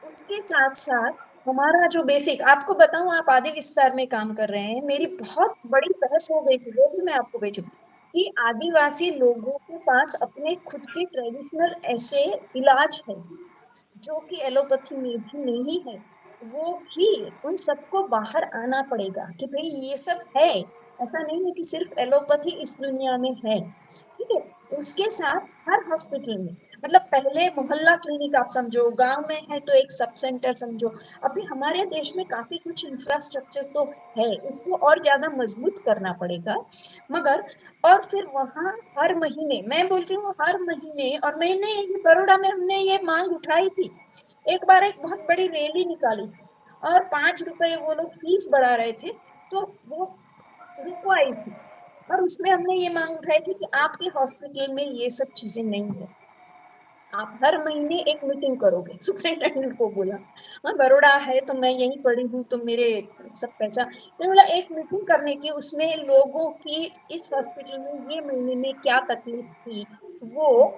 उसके साथ-साथ हमारा जो बेसिक, आपको बताऊँ, आप आदि विस्तार में काम कर रहे हैं, मेरी बहुत बड़ी बहस हो गई थी, वो भी मैं आपको भेजूँगी, कि आदिवासी लोगों के पास अपने खुद के ट्रेडिशनल ऐसे इलाज हैं, जो कि एलोपैथी में भी नहीं है। वो भी उन सबको बाहर आना पड़ेगा कि भई ये सब है, ऐसा नहीं है कि सिर्फ़ एलोपैथी इस दुनिया में है, ठीक है? उसके साथ हर हॉस्पिटल में, मतलब पहले मोहल्ला क्लिनिक आप समझो, गाँव में है तो एक सब सेंटर समझो। अभी हमारे देश में काफ़ी कुछ इंफ्रास्ट्रक्चर तो है, उसको और ज़्यादा मज़बूत करना पड़ेगा। मगर और फिर वहाँ हर महीने, मैं बोलती हूँ हर महीने, और मैंने ये बड़ौदा में हमने ये माँग उठाई थी। एक बार एक बहुत बड़ी रैली निकाली थी और ₹5 वो लोग फीस बढ़ा रहे थे, तो वो रुकवाई थी। और उसमें हमने ये माँग उठाई थी कि आपके हॉस्पिटल में ये सब चीज़ें नहीं है। आप हर महीने एक मीटिंग करोगे, सुपरिटेंडेंट को बोला। हाँ, बड़ौदा है तो मैं यहीं पढ़ी हूँ तो मेरे सब पहचान, मैंने बोला एक मीटिंग करने की, उसमें लोगों की इस हॉस्पिटल में ये महीने में क्या तकलीफ थी, वो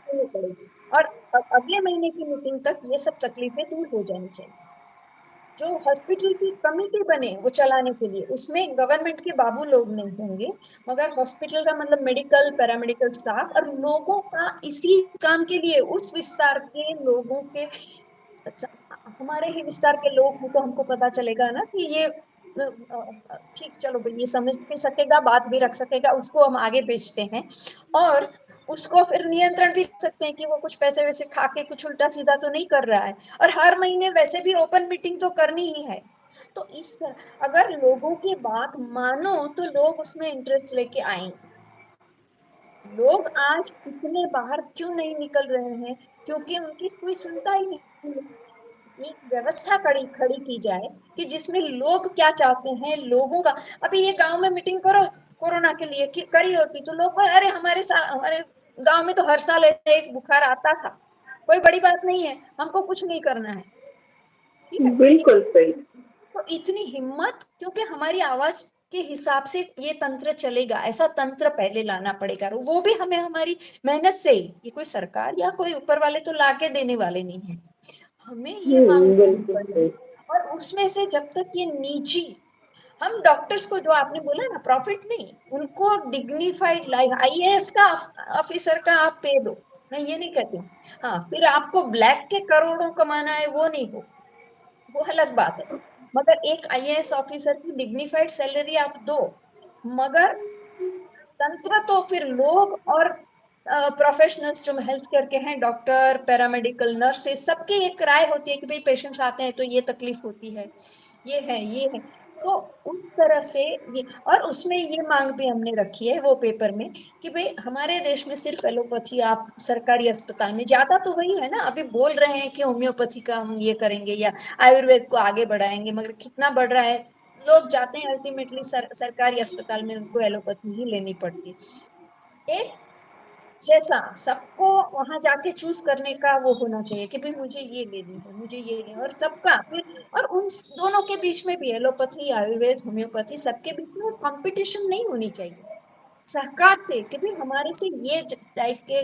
सुननी पड़ेगी। और अगले महीने की मीटिंग तक ये सब तकलीफें दूर हो जानी चाहिए। जो हॉस्पिटल की कमिटी बने वो चलाने के लिए, उसमें गवर्नमेंट के बाबू लोग नहीं होंगे, मगर हॉस्पिटल का मतलब मेडिकल, पैरामेडिकल स्टाफ और लोगों का इसी काम के लिए, उस विस्तार के लोगों के, अच्छा, हमारे ही विस्तार के लोग हैं तो हमको पता चलेगा ना कि ये ठीक, चलो भाई ये समझ भी सकेगा, बात भी रख सकेगा, उसको हम आगे भेजते हैं। और उसको फिर नियंत्रण भी रख सकते हैं कि वो कुछ पैसे वैसे खा के कुछ उल्टा सीधा तो नहीं कर रहा है। और हर महीने वैसे भी ओपन मीटिंग तो करनी ही है। तो इस तरह अगर लोगों की बात मानो तो लोग उसमें इंटरेस्ट लेके आएंगे। लोग आज इतने बाहर क्यों नहीं निकल रहे हैं? क्योंकि उनकी कोई सुनता ही नहीं है। एक व्यवस्था खड़ी खड़ी की जाए कि जिसमें लोग क्या चाहते हैं, लोगों का। अभी ये गांव में मीटिंग करो कोरोना के लिए कि करी होती तो लोग बोले, अरे हमारे गांव में तो हर साल ऐसे एक बुखार आता था, कोई बड़ी बात नहीं है, हमको कुछ नहीं करना है, ठीक है। बिल्कुल सही। तो इतनी हिम्मत, क्योंकि हमारी आवाज के हिसाब से ये तंत्र चलेगा, ऐसा तंत्र पहले लाना पड़ेगा, और वो भी हमें हमारी मेहनत से ही। ये कोई सरकार या कोई ऊपर वाले तो लाके देने वाले नहीं है, हमें ये मांग उठानी बिल्कुल पड़ेगी। सही। और उसमें से जब तक ये निजी, हम डॉक्टर्स को जो आपने बोला ना, प्रॉफिट नहीं, उनको डिग्निफाइड लाइफ, आईएएस का ऑफिसर का आप पे दो, मैं ये नहीं कहती हूँ। हाँ, फिर आपको ब्लैक के करोड़ों कमाना है वो नहीं हो, वो अलग बात है। मगर एक आईएएस ऑफिसर की डिग्निफाइड सैलरी आप दो। मगर तंत्र तो फिर लोग और प्रोफेशनल्स जो हेल्थ केयर के हैं, डॉक्टर, पैरामेडिकल, नर्सेस, सबकी एक राय होती है कि भाई पेशेंट्स आते हैं तो ये तकलीफ होती है, ये है, ये है। तो उस तरह से ये, और उसमें ये मांग भी हमने रखी है वो पेपर में कि भाई हमारे देश में सिर्फ एलोपैथी आप सरकारी अस्पताल में, ज्यादा तो वही है ना, अभी बोल रहे हैं कि होम्योपैथी का हम ये करेंगे या आयुर्वेद को आगे बढ़ाएंगे, मगर कितना बढ़ रहा है, लोग जाते हैं अल्टीमेटली सरकारी अस्पताल में, उनको एलोपैथी ही लेनी पड़ती है। एक जैसा सबको वहां जाके चूज करने का वो होना चाहिए कि भाई मुझे ये लेनी है, मुझे ये लेनी है, और सबका फिर, और उन दोनों के बीच में भी एलोपैथी आयुर्वेद होम्योपैथी सबके बीच में कंपटीशन नहीं होनी चाहिए, सहकार से कि भाई हमारे से ये टाइप के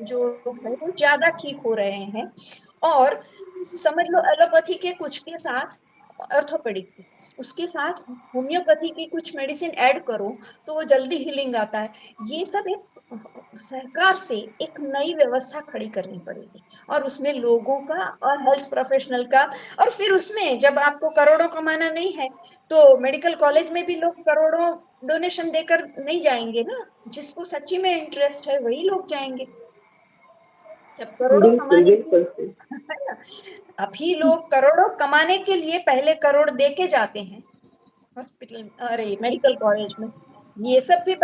जो है वो ज्यादा ठीक हो रहे हैं, और समझ लो एलोपैथी के कुछ के साथ ऑर्थोपेडिक की, उसके साथ होम्योपैथी की कुछ मेडिसिन ऐड करो तो वो जल्दी हीलिंग आता है। ये सब एक सरकार से एक नई व्यवस्था खड़ी करनी पड़ेगी, और उसमें लोगों का और हेल्थ प्रोफेशनल का, और फिर उसमें जब आपको करोड़ों कमाना नहीं है तो मेडिकल कॉलेज में भी लोग करोड़ों डोनेशन देकर नहीं जाएंगे ना, जिसको सच्ची में इंटरेस्ट है वही लोग जाएंगे, जब करोड़ों बिल्कुल, कमाने बिल्कुल की सही। है ना। अभी लोग करोड़ों कमाने के लिए पहले करोड़ दे के जाते हैं हॉस्पिटल, अरे मेडिकल कॉलेज में, ये सब भी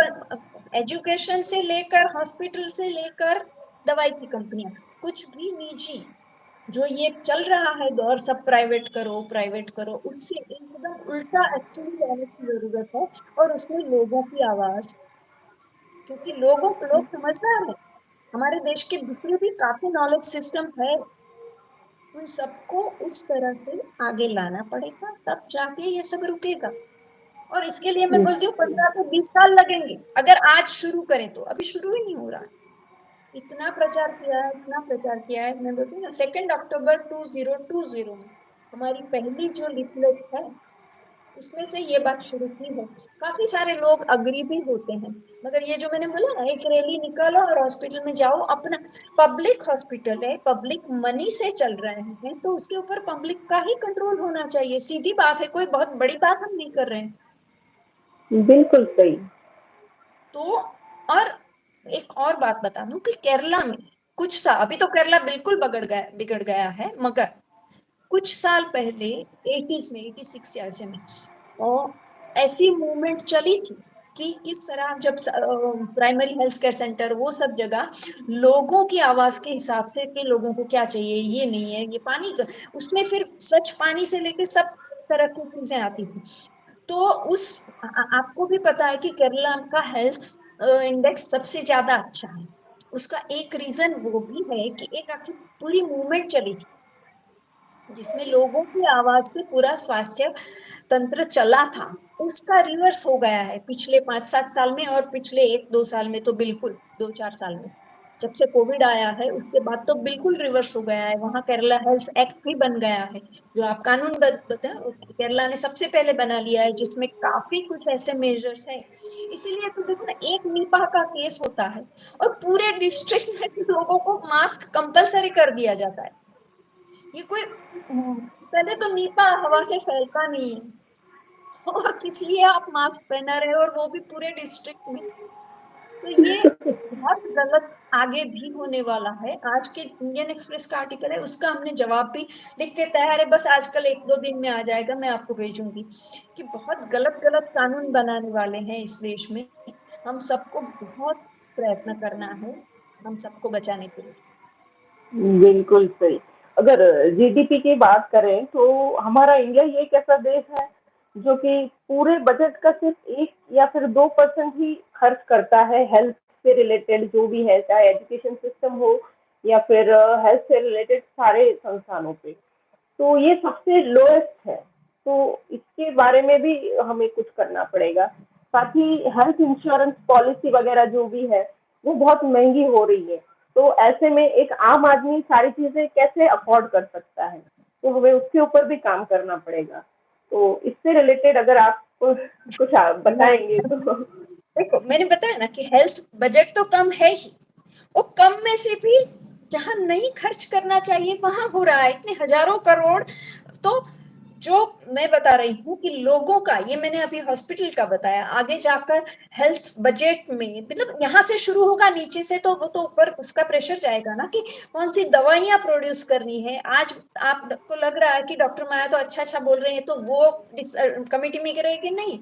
एजुकेशन से लेकर हॉस्पिटल से लेकर दवाई की कंपनियां, कुछ भी निजी जो ये चल रहा है दौर, सब प्राइवेट करो, उससे एकदम उल्टा एक्चुअली जाने की जरूरत है, और उसमें लोगों की आवाज, क्योंकि लोग समझदार है, हमारे देश के दूसरे भी काफी नॉलेज सिस्टम है, उन सबको उस तरह से आगे लाना पड़ेगा, तब जाके ये सब रुकेगा। और इसके लिए मैं बोलती हूँ 15 से 20 साल लगेंगे, अगर आज शुरू करें तो, अभी शुरू ही नहीं हो रहा है। इतना प्रचार किया है, इतना प्रचार किया है, मैं बोलती हूँ ना 2 अक्टूबर 2020 में हमारी पहली जो लिफलेट है उसमें से ये बात शुरू की है। काफी सारे लोग अग्री भी होते हैं, मगर ये जो मैंने बोला ना, एक रैली निकालो और हॉस्पिटल में जाओ, अपना पब्लिक हॉस्पिटल है, पब्लिक मनी से चल रहे हैं, तो उसके ऊपर पब्लिक का ही कंट्रोल होना चाहिए, सीधी बात है, कोई बहुत बड़ी बात हम नहीं कर रहे हैं। बिल्कुल सही। तो और एक और बात बता दूं कि केरला में कुछ सा, अभी तो केरला बिल्कुल बिगड़ गया है, मगर कुछ साल पहले 80s में, 86 या ऐसे में, और ऐसी मूवमेंट चली थी कि किस तरह जब प्राइमरी हेल्थ केयर सेंटर वो सब जगह लोगों की आवाज के हिसाब से कि लोगों को क्या चाहिए, ये नहीं है, ये पानी उसमें फिर स्वच्छ पानी से लेके सब तरह की चीजें आती थी। तो उस आपको भी पता है कि केरला का हेल्थ इंडेक्स सबसे ज्यादा अच्छा है, उसका एक रीजन वो भी है कि एक आखिर पूरी मूवमेंट चली थी जिसमें लोगों की आवाज से पूरा स्वास्थ्य तंत्र चला था, उसका रिवर्स हो गया है पिछले 5-7 साल में, और पिछले 1-2 साल में तो बिल्कुल, 2-4 साल में जब से कोविड आया है उसके बाद तो बिल्कुल रिवर्स हो गया है। वहां केरला हेल्थ एक्ट भी बन गया है, जो आप कानून बताए केरला ने सबसे पहले बना लिया है, जिसमें काफी कुछ ऐसे मेजर्स है। इसीलिए तो देखो ना, एक निपा का केस होता है और पूरे डिस्ट्रिक्ट में लोगों को मास्क कंपलसरी कर दिया जाता है। ये कोई पहले तो नीपा हवा से फैलता नहीं है, और इसलिए आप मास्क पहना रहे हो, और वो भी पूरे डिस्ट्रिक्ट में। तो ये बहुत गलत आगे भी होने वाला है। आज के इंडियन एक्सप्रेस का आर्टिकल है, उसका हमने जवाब भी लिख के तैयार है, बस आजकल 1-2 दिन में आ जाएगा, मैं आपको भेजूंगी कि बहुत गलत गलत कानून बनाने वाले हैं इस देश में। हम सबको बहुत प्रयत्न करना है, हम सबको बचाने के लिए। बिल्कुल सही। अगर जीडीपी की बात करें तो हमारा इंडिया ही एक ऐसा देश है जो कि पूरे बजट का सिर्फ 1 या फिर 2% ही खर्च करता है हेल्थ से रिलेटेड जो भी है, चाहे एजुकेशन सिस्टम हो या फिर हेल्थ से रिलेटेड सारे संस्थानों पे। तो ये सबसे लोएस्ट है। तो इसके बारे में भी हमें कुछ करना पड़ेगा। साथ ही हेल्थ इंश्योरेंस पॉलिसी वगैरह जो भी है, वो बहुत महंगी हो रही है। तो ऐसे में एक आम आदमी सारी चीज़ें कैसे अफ़ोर्ड कर सकता है? तो हमें उसके ऊपर भी काम करना पड़ेगा। तो इससे रिलेटेड अगर आप कुछ आप बताएँगे तो। देखो मैंने बताया ना कि हेल्थ बजट तो कम है ही, वो कम में से भी जहां नहीं खर्च करना चाहिए वहां हो रहा है इतने हजारों करोड़। तो जो मैं बता रही हूँ कि लोगों का, ये मैंने अभी हॉस्पिटल का बताया, आगे जाकर हेल्थ बजट में, मतलब यहाँ से शुरू होगा नीचे से, तो वो तो ऊपर उसका प्रेशर जाएगा ना कि कौन सी दवाइयाँ प्रोड्यूस करनी है। आज आपको लग रहा है कि डॉक्टर माया तो अच्छा अच्छा बोल रहे हैं, तो वो कमिटी में रहेगी नहीं।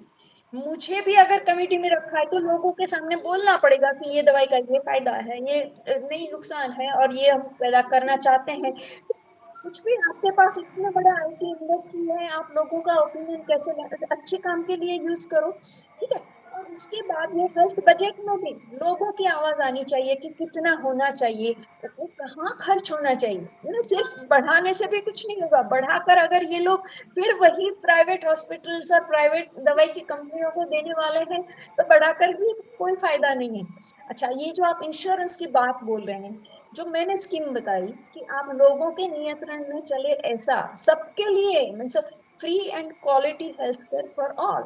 मुझे भी अगर कमिटी में रखा है तो लोगों के सामने बोलना पड़ेगा कि ये दवाई का ये फायदा है, ये नहीं नुकसान है, और ये हम पैदा करना चाहते हैं। कुछ भी आपके पास इतना बड़ा आईटी इंडस्ट्री है, आप लोगों का ओपिनियन कैसे अच्छे काम के लिए यूज करो, ठीक है। और उसके बाद ये हेल्थ बजट में भी लोगों की आवाज आनी चाहिए कि कितना होना चाहिए, वो कहाँ खर्च होना चाहिए। सिर्फ बढ़ाने से भी कुछ नहीं होगा, बढ़ाकर अगर ये लोग फिर वही प्राइवेट हॉस्पिटल्स और प्राइवेट दवाई की कंपनियों को देने वाले हैं, तो बढ़ाकर भी कोई फायदा नहीं है। अच्छा, ये जो आप इंश्योरेंस की बात बोल रहे हैं, जो मैंने स्कीम बताई कि आप लोगों के नियंत्रण में चले, ऐसा सबके लिए, means free and quality health care for all,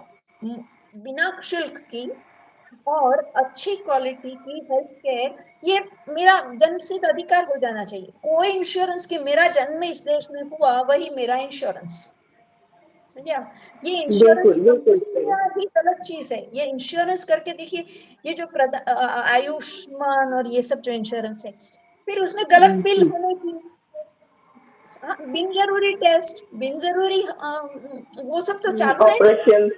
बिना शुल्क की और अच्छी क्वालिटी की हेल्थ केयर, ये मेरा जन्मसिद्ध अधिकार हो जाना चाहिए। कोई इंश्योरेंस की मेरा जन्म इस देश में हुआ, वही मेरा इंश्योरेंस, समझा। ये इंश्योरेंस बिल्कुल, बिल्कुल कंपनी सही। का ही गलत चीज है। ये इंश्योरेंस करके देखिए, ये जो आयुष्मान और ये सब जो इंश्योरेंस है, फिर उसमें गलत बिल जी। होने की, हाँ, बिन जरूरी टेस्ट, बिन जरूरी वो सब तो चालू है। ऑपरेशन।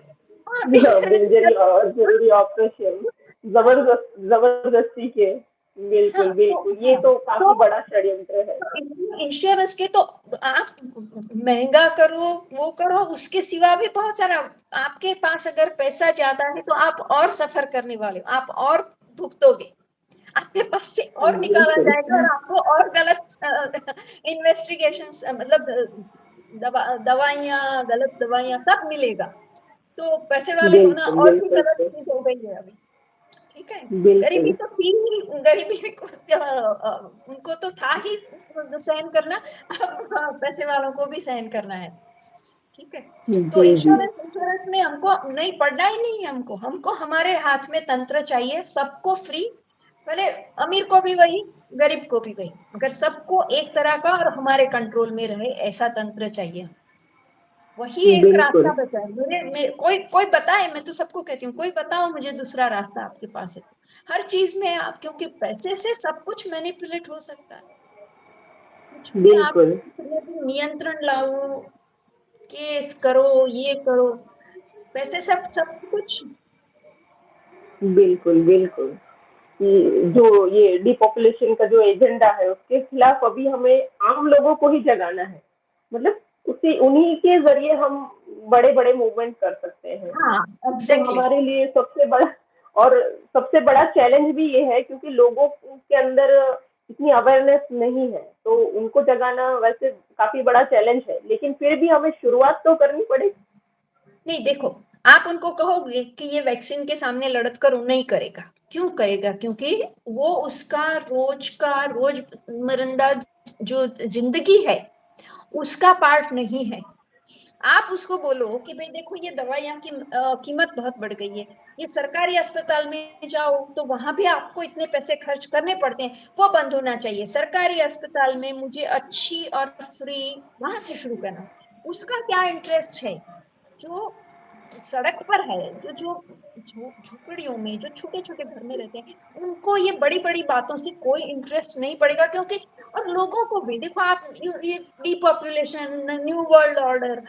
हाँ, बिन बिल्कुल, जरूरी, और जरूरी ऑपरेशन, जबरदस्ती के। हाँ बिल्कुल, तो बिल्कुल, ये हाँ तो तो काफी बड़ा षड्यंत्र है। इंश्योरेंस के तो आप महंगा करो, वो करो, उसके सिवा भी बहुत सारा, आपके पास अगर पैसा ज्यादा है तो आप और सफर करने वाले हो, आप और भुगतोगे, आपके पास से और निकाला बिल्कुल, जाएगा, और आपको और गलत इन्वेस्टिगेशन, मतलब दवाइयाँ, गलत दवाइयाँ सब मिलेगा। तो पैसे वाले होना बिल्कुल, और भी बिल्कुल गलत सही। चीज हो गई है अभी, ठीक है। गरीबी बिल्कुल, तो थी ही, गरीबी को उनको तो था ही सहन करना, अब पैसे वालों को भी सहन करना है, ठीक है। तो जी, जी। इंश्योरेंस इंश्योरेंस में हमको नहीं पढ़ना ही नहीं है, हमको हमको हमारे हाथ में तंत्र चाहिए, सबको फ्री, भले अमीर को भी वही, गरीब को भी वही, मगर सबको एक तरह का और हमारे कंट्रोल में रहे, ऐसा तंत्र चाहिए। वही एक रास्ता बिल्कुल, बचा है कोई कोई बताए, मैं तो सबको कहती हूँ, कोई बताओ मुझे दूसरा रास्ता आपके पास है तो। हर चीज में आप, क्योंकि पैसे से सब कुछ मैनिपुलेट हो सकता है, कुछ भी आप बिल्कुल, नियंत्रण लाओ, केस करो, ये करो, पैसे सब सब कुछ। बिल्कुल, बिल्कुल। कि जो ये डिपॉपुलेशन का जो एजेंडा है, उसके खिलाफ अभी हमें आम लोगों को ही जगाना है। मतलब उसी उन्हीं के ज़रिए हम बड़े-बड़े मूवमेंट कर सकते हैं। हाँ, तो एग्जैक्टली। हमारे लिए और सबसे बड़ा चैलेंज भी ये है, क्योंकि लोगों के अंदर इतनी अवेयरनेस नहीं है, तो उनको जगाना वैसे काफ़ी बड़ा चैलेंज है, लेकिन फिर भी हमें शुरुआत तो करनी पड़ेगी। नहीं देखो, आप उनको कहोगे कि ये वैक्सीन के सामने लड़त करो, नहीं करेगा। क्यों करेगा? क्योंकि वो उसका रोज का रोज मरंदा जो जिंदगी है, उसका पार्ट नहीं है। आप उसको बोलो कि भाई देखो, ये दवाइयाँ की कीमत बहुत बढ़ गई है, ये सरकारी अस्पताल में जाओ तो वहां भी आपको इतने पैसे खर्च करने पड़ते हैं, वो बंद होना चाहिए। सरकारी अस्पताल में मुझे अच्छी और फ्री, वहां से शुरू करना। उसका क्या इंटरेस्ट है? जो सड़क पर है, जो जो झोपड़ियों में, जो छोटे छोटे घर में रहते हैं, उनको ये बड़ी बड़ी बातों से कोई इंटरेस्ट नहीं पड़ेगा, क्योंकि और लोगों को भी देखो, आप ये डिपॉपुलेशन, न्यू वर्ल्ड ऑर्डर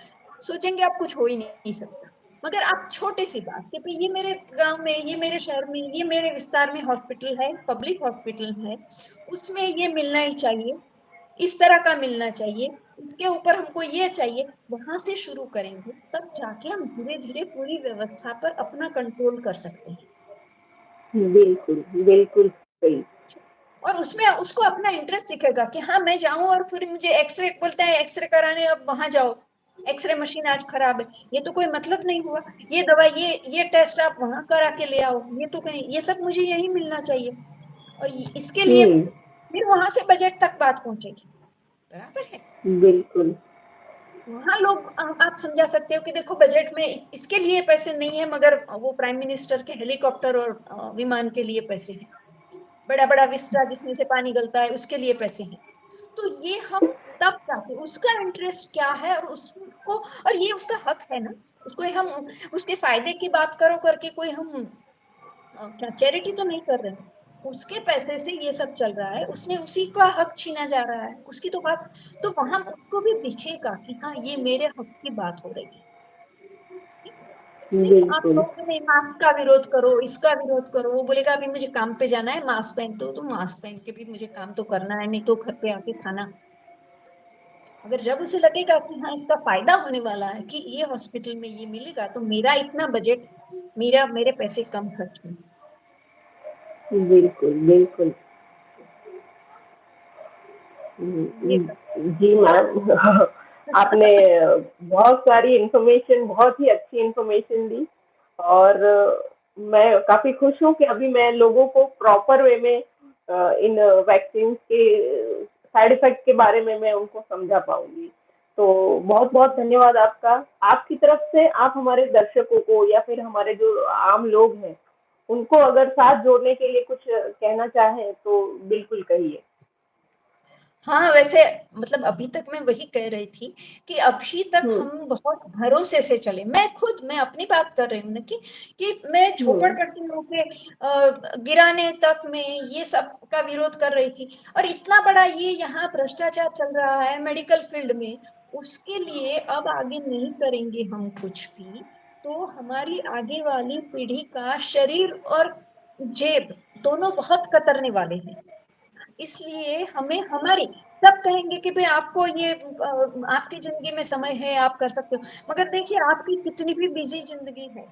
सोचेंगे, आप कुछ हो ही नहीं सकता। मगर आप छोटी सी बात कि भाई ये मेरे गांव में, ये मेरे शहर में, ये मेरे विस्तार में हॉस्पिटल है, पब्लिक हॉस्पिटल है, उसमें ये मिलना ही चाहिए, इस तरह का मिलना चाहिए, इसके ऊपर हमको ये चाहिए, वहां से शुरू करेंगे, तब जाके हम धीरे धीरे पूरी व्यवस्था पर अपना कंट्रोल कर सकते हैं। बिल्कुल, बिल्कुल सही। और उसमें उसको अपना इंटरेस्ट दिखेगा कि हाँ, मैं जाऊं और फिर मुझे एक्सरे बोलता है, एक्सरे कराने अब वहां जाओ, एक्सरे मशीन आज खराब है, ये तो कोई मतलब नहीं हुआ। ये दवाई, ये टेस्ट आप वहां करा के ले आओ, ये तो कहीं, ये सब मुझे यही मिलना चाहिए। और इसके लिए हुँ, फिर वहां से बजट तक बात पहुंचेगी, बराबर है। बिल्कुल। वहां लोग आप समझा सकते हो कि देखो, बजट में इसके लिए पैसे नहीं है, मगर वो प्राइम मिनिस्टर के हेलीकॉप्टर और विमान के लिए पैसे हैं, बड़ा बड़ा विस्टा जिसमें से पानी गलता है, उसके लिए पैसे हैं। तो ये हम तब जाके, उसका इंटरेस्ट क्या है और उसको सबको, और ये उसका हक है ना, उसको हम उसके फ़ायदे की बात करो करके कोई हम क्या चैरिटी तो नहीं कर रहे हैं। उसके पैसे से ये सब चल रहा है, उसने उसी का हक छीना जा रहा है, उसकी तो बात, तो वहाँ उसको भी दिखेगा कि हाँ, ये मेरे हक की बात हो रही है। सिर्फ आप बिल्कुल, कहोगे नहीं मास्क का विरोध करो, इसका विरोध करो, वो बोलेगा अभी मुझे काम पे जाना है, मास्क पहन, तो मास्क पहन के भी मुझे काम तो करना है, नहीं तो घर पे आके खाना। अगर जब उसे लगेगा कि हाँ, इसका फायदा होने वाला है कि ये हॉस्पिटल में ये मिलेगा, तो मेरा इतना बजट, मेरे पैसे कम खर्च होंगे। बिल्कुल, बिल्कुल। ये सब है। जी मैम। आपने बहुत सारी इन्फॉर्मेशन, बहुत ही अच्छी इन्फॉर्मेशन दी, और मैं काफ़ी खुश हूँ कि अभी मैं लोगों को प्रॉपर वे में इन वैक्सीन के साइड इफ़ेक्ट के बारे में मैं उनको समझा पाऊँगी। तो बहुत-बहुत धन्यवाद आपका। आपकी तरफ से आप हमारे दर्शकों को या फिर हमारे जो आम लोग हैं, उनको अगर साथ जोड़ने के लिए कुछ कहना चाहें, तो बिल्कुल कहिए। हाँ, वैसे मतलब अभी तक मैं वही कह रही थी कि अभी तक हुँ, हम बहुत भरोसे से चले। मैं अपनी बात कर रही हूँ ना कि मैं हुँ। झोपड़पट्टियों के गिराने तक में ये सब का विरोध कर रही थी, और इतना बड़ा ये यहाँ भ्रष्टाचार चल रहा है मेडिकल फील्ड में, उसके लिए अब आगे नहीं करेंगे हम कुछ भी, तो हमारी आगे वाली पीढ़ी का शरीर और जेब दोनों बहुत कतरने वाले हैं। इसलिए हमें हमारी, सब कहेंगे कि भाई आपको ये आपकी जिंदगी में समय है, आप कर सकते हो, मगर देखिए आपकी कितनी भी बिजी जिंदगी है,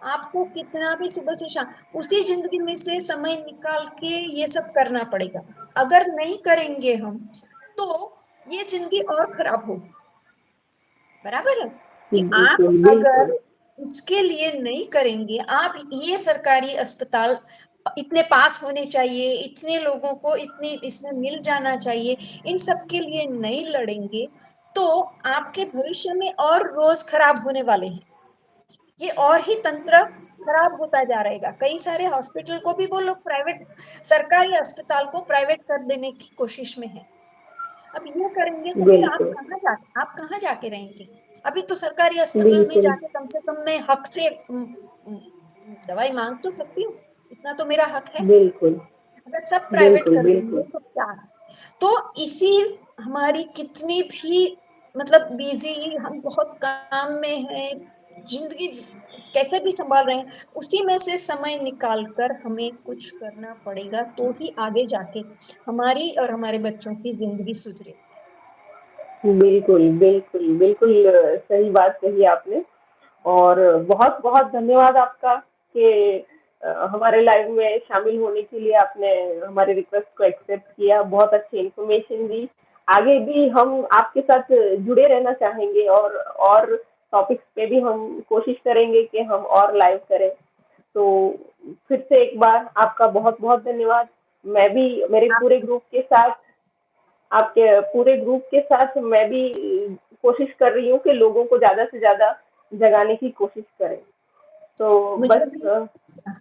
आपको कितना भी सुबह से शाम उसी जिंदगी में से समय निकाल के ये सब करना पड़ेगा। अगर नहीं करेंगे हम, तो ये जिंदगी और खराब होगी। बराबर है कि आप बिल्कुल, अगर बिल्कुल, इसके लिए नहीं करेंगे, आप ये सरकारी अस्पताल इतने पास होने चाहिए, इतने लोगों को इतनी इसमें मिल जाना चाहिए, इन सब के लिए नहीं लड़ेंगे, तो आपके भविष्य में और रोज खराब होने वाले हैं। ये और ही तंत्र खराब होता जा रहेगा। कई सारे हॉस्पिटल को भी वो लोग प्राइवेट, सरकारी अस्पताल को प्राइवेट कर देने की कोशिश में है। अब ये करेंगे तो फिर बिल्कुल, आप कहाँ जाके रहेंगे? अभी तो सरकारी अस्पताल में बिल्कुल, जाके कम से कम मैं हक से दवाई माँग तो सकती हूँ, इतना तो मेरा हक है। बिल्कुल, अगर सब प्राइवेट बिल्कुल, कर देंगे बिल्कुल, तो क्या है? तो इसी हमारी कितनी भी मतलब बिज़ी, हम बहुत काम में हैं, ज़िंदगी कैसे भी सँभाल रहे हैं, उसी में से समय निकाल कर हमें कुछ करना पड़ेगा, तो ही आगे जाके हमारी और हमारे बच्चों की ज़िंदगी सुधरे। बिल्कुल, बिल्कुल, बिल्कुल सही बात कही आपने। और बहुत-बहुत धन्यवाद आपका कि हमारे लाइव में शामिल होने के लिए आपने हमारे रिक्वेस्ट को एक्सेप्ट किया, बहुत अच्छी इन्फॉर्मेशन दी। आगे भी हम आपके साथ जुड़े रहना चाहेंगे, और टॉपिक्स पे भी हम कोशिश करेंगे कि हम और लाइव करें। तो फिर से एक बार आपका बहुत-बहुत धन्यवाद। मैं भी मेरे आप पूरे ग्रुप के साथ, आपके पूरे ग्रुप के साथ मैं भी कोशिश कर रही हूँ कि लोगों को ज़्यादा से ज़्यादा जगाने की कोशिश करें। तो मुझे बस भी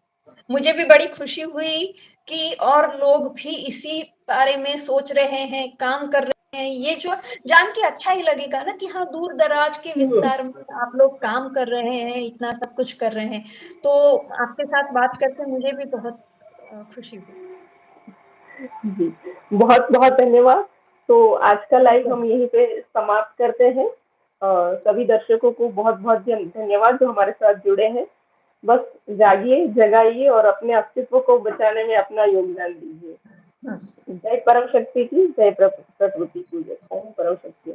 मुझे भी बड़ी खुशी हुई कि और लोग भी इसी बारे में सोच रहे हैं, काम कर रहे हैं। ये जो जान के अच्छा ही लगेगा ना कि हाँ, दूर-दराज के हुँ, विस्तार में आप लोग काम कर रहे हैं, इतना सब कुछ कर रहे हैं। तो आपके साथ बात करके मुझे भी बहुत खुशी हुई। जी, बहुत-बहुत धन्यवाद। तो आज का लाइव धन्यवाद। हम यहीं पे समाप्त करते हैं। सभी दर्शकों को बहुत-बहुत धन्यवाद जो हमारे साथ जुड़े हैं। बस जागिए, जगाइए और अपने अस्तित्व को बचाने में अपना योगदान दीजिए। हाँ। जय परम शक्ति की, जय प्रकृति की जय। ओम परम शक्ति।